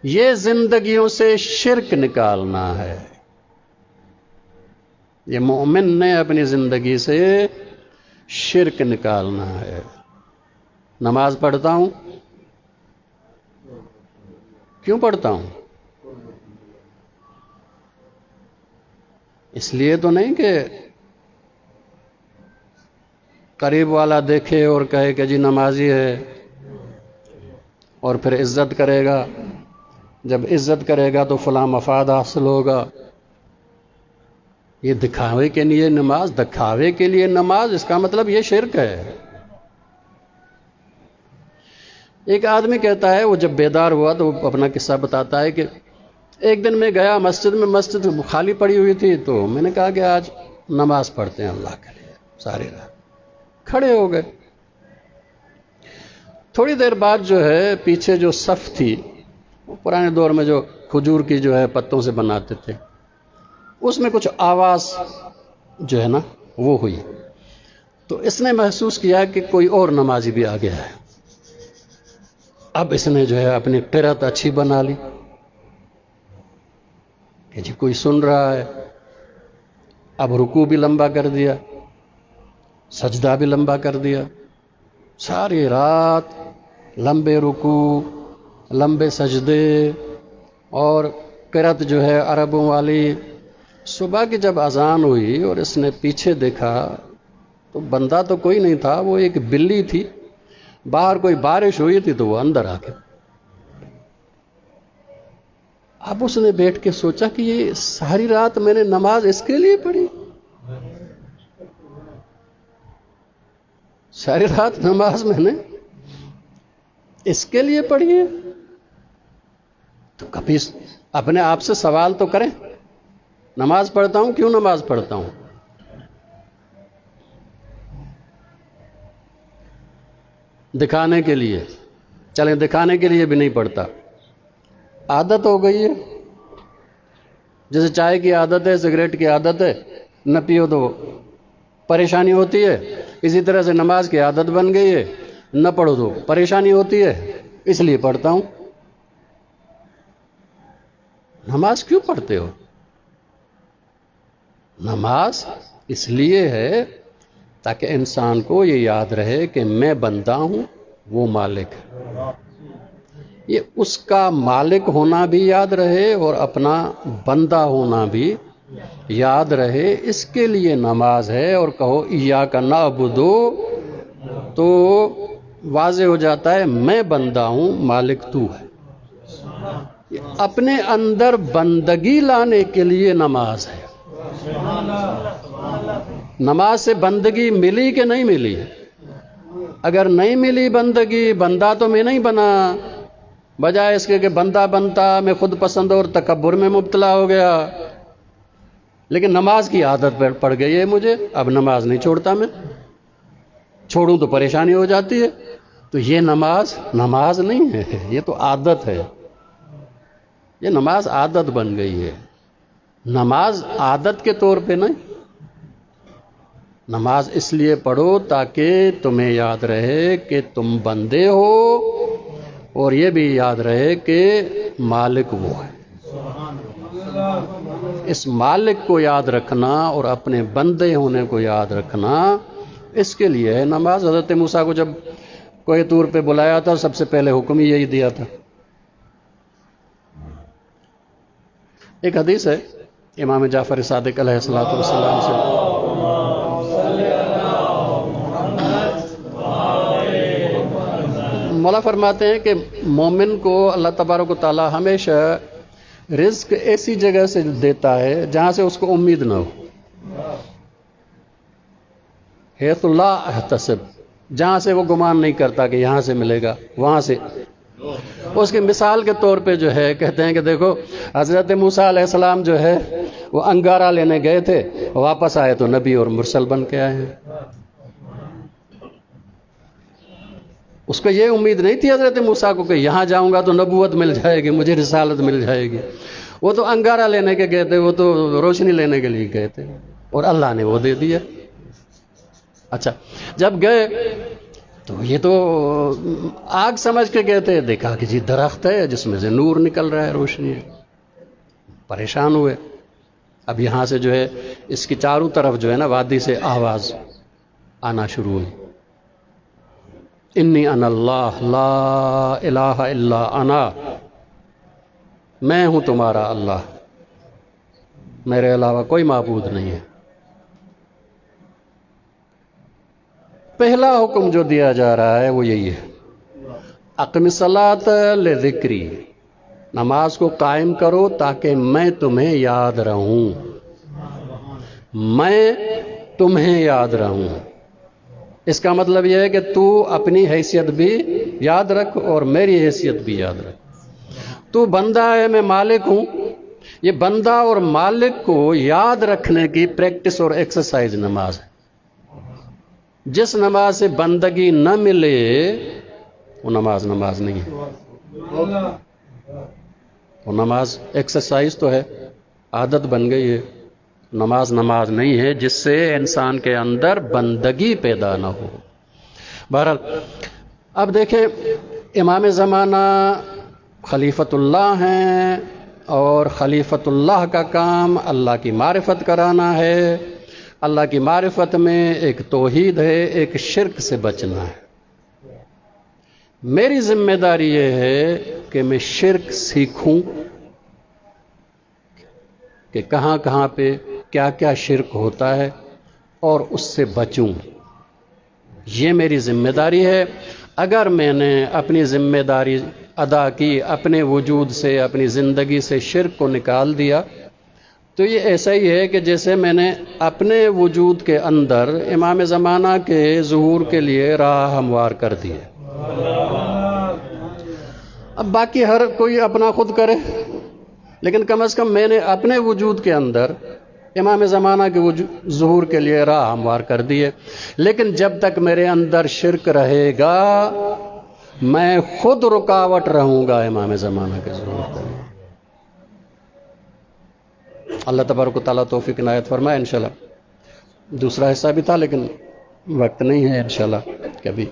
یہ زندگیوں سے شرک نکالنا ہے، یہ مومن نے اپنی زندگی سے شرک نکالنا ہے۔ نماز پڑھتا ہوں، کیوں پڑھتا ہوں؟ اس لیے تو نہیں کہ قریب والا دیکھے اور کہے کہ جی نمازی ہے، اور پھر عزت کرے گا. جب عزت کرے گا تو فلاں مفاد حاصل ہوگا. یہ دکھاوے کے لیے نماز، دکھاوے کے لیے نماز، اس کا مطلب یہ شرک ہے. ایک آدمی کہتا ہے، وہ جب بیدار ہوا تو وہ اپنا قصہ بتاتا ہے کہ ایک دن میں گیا مسجد میں، مسجد خالی پڑی ہوئی تھی، تو میں نے کہا کہ آج نماز پڑھتے ہیں اللہ کے لیے ساری رات. کھڑے ہو گئے. تھوڑی دیر بعد جو ہے پیچھے جو صف تھی، پرانے دور میں جو کھجور کی جو ہے پتوں سے بناتے تھے، اس میں کچھ آواز جو ہے نا وہ ہوئی. تو اس نے محسوس کیا کہ کوئی اور نمازی بھی آ گیا ہے. اب اس نے جو ہے اپنی قرات اچھی بنا لی کہ جی کوئی سن رہا ہے. اب رکوع بھی لمبا کر دیا، سجدہ بھی لمبا کر دیا. ساری رات لمبے رکوع، لمبے سجدے اور قرات جو ہے عربوں والی. صبح کی جب اذان ہوئی اور اس نے پیچھے دیکھا تو بندہ تو کوئی نہیں تھا، وہ ایک بلی تھی. باہر کوئی بارش ہوئی تھی تو وہ اندر آ کے. اب اس نے بیٹھ کے سوچا کہ یہ ساری رات میں نے نماز اس کے لیے پڑھی، ساری رات نماز میں نے اس کے لیے پڑھی ہے. تو کبھی اپنے آپ سے سوال تو کریں، نماز پڑھتا ہوں، کیوں نماز پڑھتا ہوں؟ دکھانے کے لیے. چلیں دکھانے کے لیے بھی نہیں پڑھتا، عادت ہو گئی ہے. جیسے چائے کی عادت ہے، سگریٹ کی عادت ہے، نہ پیو تو پریشانی ہوتی ہے. اسی طرح سے نماز کی عادت بن گئی ہے، نہ پڑھو تو پریشانی ہوتی ہے، اس لیے پڑھتا ہوں. نماز کیوں پڑھتے ہو؟ نماز اس لیے ہے تاکہ انسان کو یہ یاد رہے کہ میں بندہ ہوں، وہ مالک ہے. یہ اس کا مالک ہونا بھی یاد رہے اور اپنا بندہ ہونا بھی یاد رہے. اس کے لیے نماز ہے. اور کہو ایاک نعبد، تو واضح ہو جاتا ہے میں بندہ ہوں، مالک تو ہے. اپنے اندر بندگی لانے کے لیے نماز ہے. نماز سے بندگی ملی کہ نہیں ملی؟ اگر نہیں ملی بندگی، بندہ تو میں نہیں بنا. بجائے اس کے کہ بندہ بنتا، میں خود پسند اور تکبر میں مبتلا ہو گیا. لیکن نماز کی عادت پڑ گئی ہے مجھے، اب نماز نہیں چھوڑتا. میں چھوڑوں تو پریشانی ہو جاتی ہے. تو یہ نماز نہیں ہے، یہ تو عادت ہے. یہ نماز عادت بن گئی ہے. نماز عادت کے طور پہ نہیں. نماز اس لیے پڑھو تاکہ تمہیں یاد رہے کہ تم بندے ہو، اور یہ بھی یاد رہے کہ مالک وہ ہے. اس مالک کو یاد رکھنا اور اپنے بندے ہونے کو یاد رکھنا، اس کے لیے ہے نماز. حضرت موسیٰ کو جب کوہ طور پہ بلایا تھا، سب سے پہلے حکم ہی یہی دیا تھا. ایک حدیث ہے امام جعفر صادق علیہ السلام سے، مولا فرماتے ہیں کہ مومن کو اللہ تبارک و تعالی ہمیشہ رزق ایسی جگہ سے دیتا ہے جہاں سے اس کو امید نہ ہو. حیث لا احتسب، جہاں سے وہ گمان نہیں کرتا کہ یہاں سے ملے گا، وہاں سے. اس کی مثال کے طور پہ جو ہے کہتے ہیں کہ دیکھو حضرت موسیٰ علیہ السلام جو ہے وہ انگارہ لینے گئے تھے، واپس آئے تو نبی اور مرسل بن کے آئے ہیں. اس کو یہ امید نہیں تھی حضرت موسیٰ کو کہ یہاں جاؤں گا تو نبوت مل جائے گی، مجھے رسالت مل جائے گی. وہ تو انگارہ لینے کے گئے تھے، وہ تو روشنی لینے کے لیے گئے تھے، اور اللہ نے وہ دے دیا. اچھا جب گئے تو یہ تو آگ سمجھ کے گئے تھے، دیکھا کہ جی درخت ہے جس میں سے نور نکل رہا ہے، روشنی ہے. پریشان ہوئے. اب یہاں سے جو ہے اس کی چاروں طرف جو ہے نا وادی سے آواز آنا شروع ہوئی، انی انا اللہ لا الہ الا انا، میں ہوں تمہارا اللہ، میرے علاوہ کوئی معبود نہیں ہے. پہلا حکم جو دیا جا رہا ہے وہ یہی ہے. اقم الصلاۃ لذکری، نماز کو قائم کرو تاکہ میں تمہیں یاد رہوں، میں تمہیں یاد رہوں۔ اس کا مطلب یہ ہے کہ تو اپنی حیثیت بھی یاد رکھ اور میری حیثیت بھی یاد رکھ۔ تو بندہ ہے، میں مالک ہوں۔ یہ بندہ اور مالک کو یاد رکھنے کی پریکٹس اور ایکسرسائز نماز ہے۔ جس نماز سے بندگی نہ ملے وہ نماز نہیں ہے۔ وہ نماز ایکسرسائز تو ہے، عادت بن گئی ہے، نماز نہیں ہے جس سے انسان کے اندر بندگی پیدا نہ ہو۔ بہرحال اب دیکھیں، امام زمانہ خلیفۃ اللہ ہیں، اور خلیفۃ اللہ کا کام اللہ کی معرفت کرانا ہے۔ اللہ کی معرفت میں ایک توحید ہے، ایک شرک سے بچنا ہے۔ میری ذمہ داری یہ ہے کہ میں شرک سیکھوں کہ کہاں کہاں پہ کیا کیا شرک ہوتا ہے اور اس سے بچوں۔ یہ میری ذمہ داری ہے۔ اگر میں نے اپنی ذمہ داری ادا کی، اپنے وجود سے، اپنی زندگی سے شرک کو نکال دیا، تو یہ ایسا ہی ہے کہ جیسے میں نے اپنے وجود کے اندر امام زمانہ کے ظہور کے لیے راہ ہموار کر دی ہے۔ اب باقی ہر کوئی اپنا خود کرے، لیکن کم از کم میں نے اپنے وجود کے اندر امام زمانہ کے ظہور کے لیے راہ ہموار کر دی ہے۔ لیکن جب تک میرے اندر شرک رہے گا، میں خود رکاوٹ رہوں گا امام زمانہ کے ظہور کے لیے۔ اللہ تبارک و تعالیٰ توفیق عنایت فرمائے۔ انشاءاللہ دوسرا حصہ بھی تھا لیکن وقت نہیں ہے، انشاءاللہ کبھی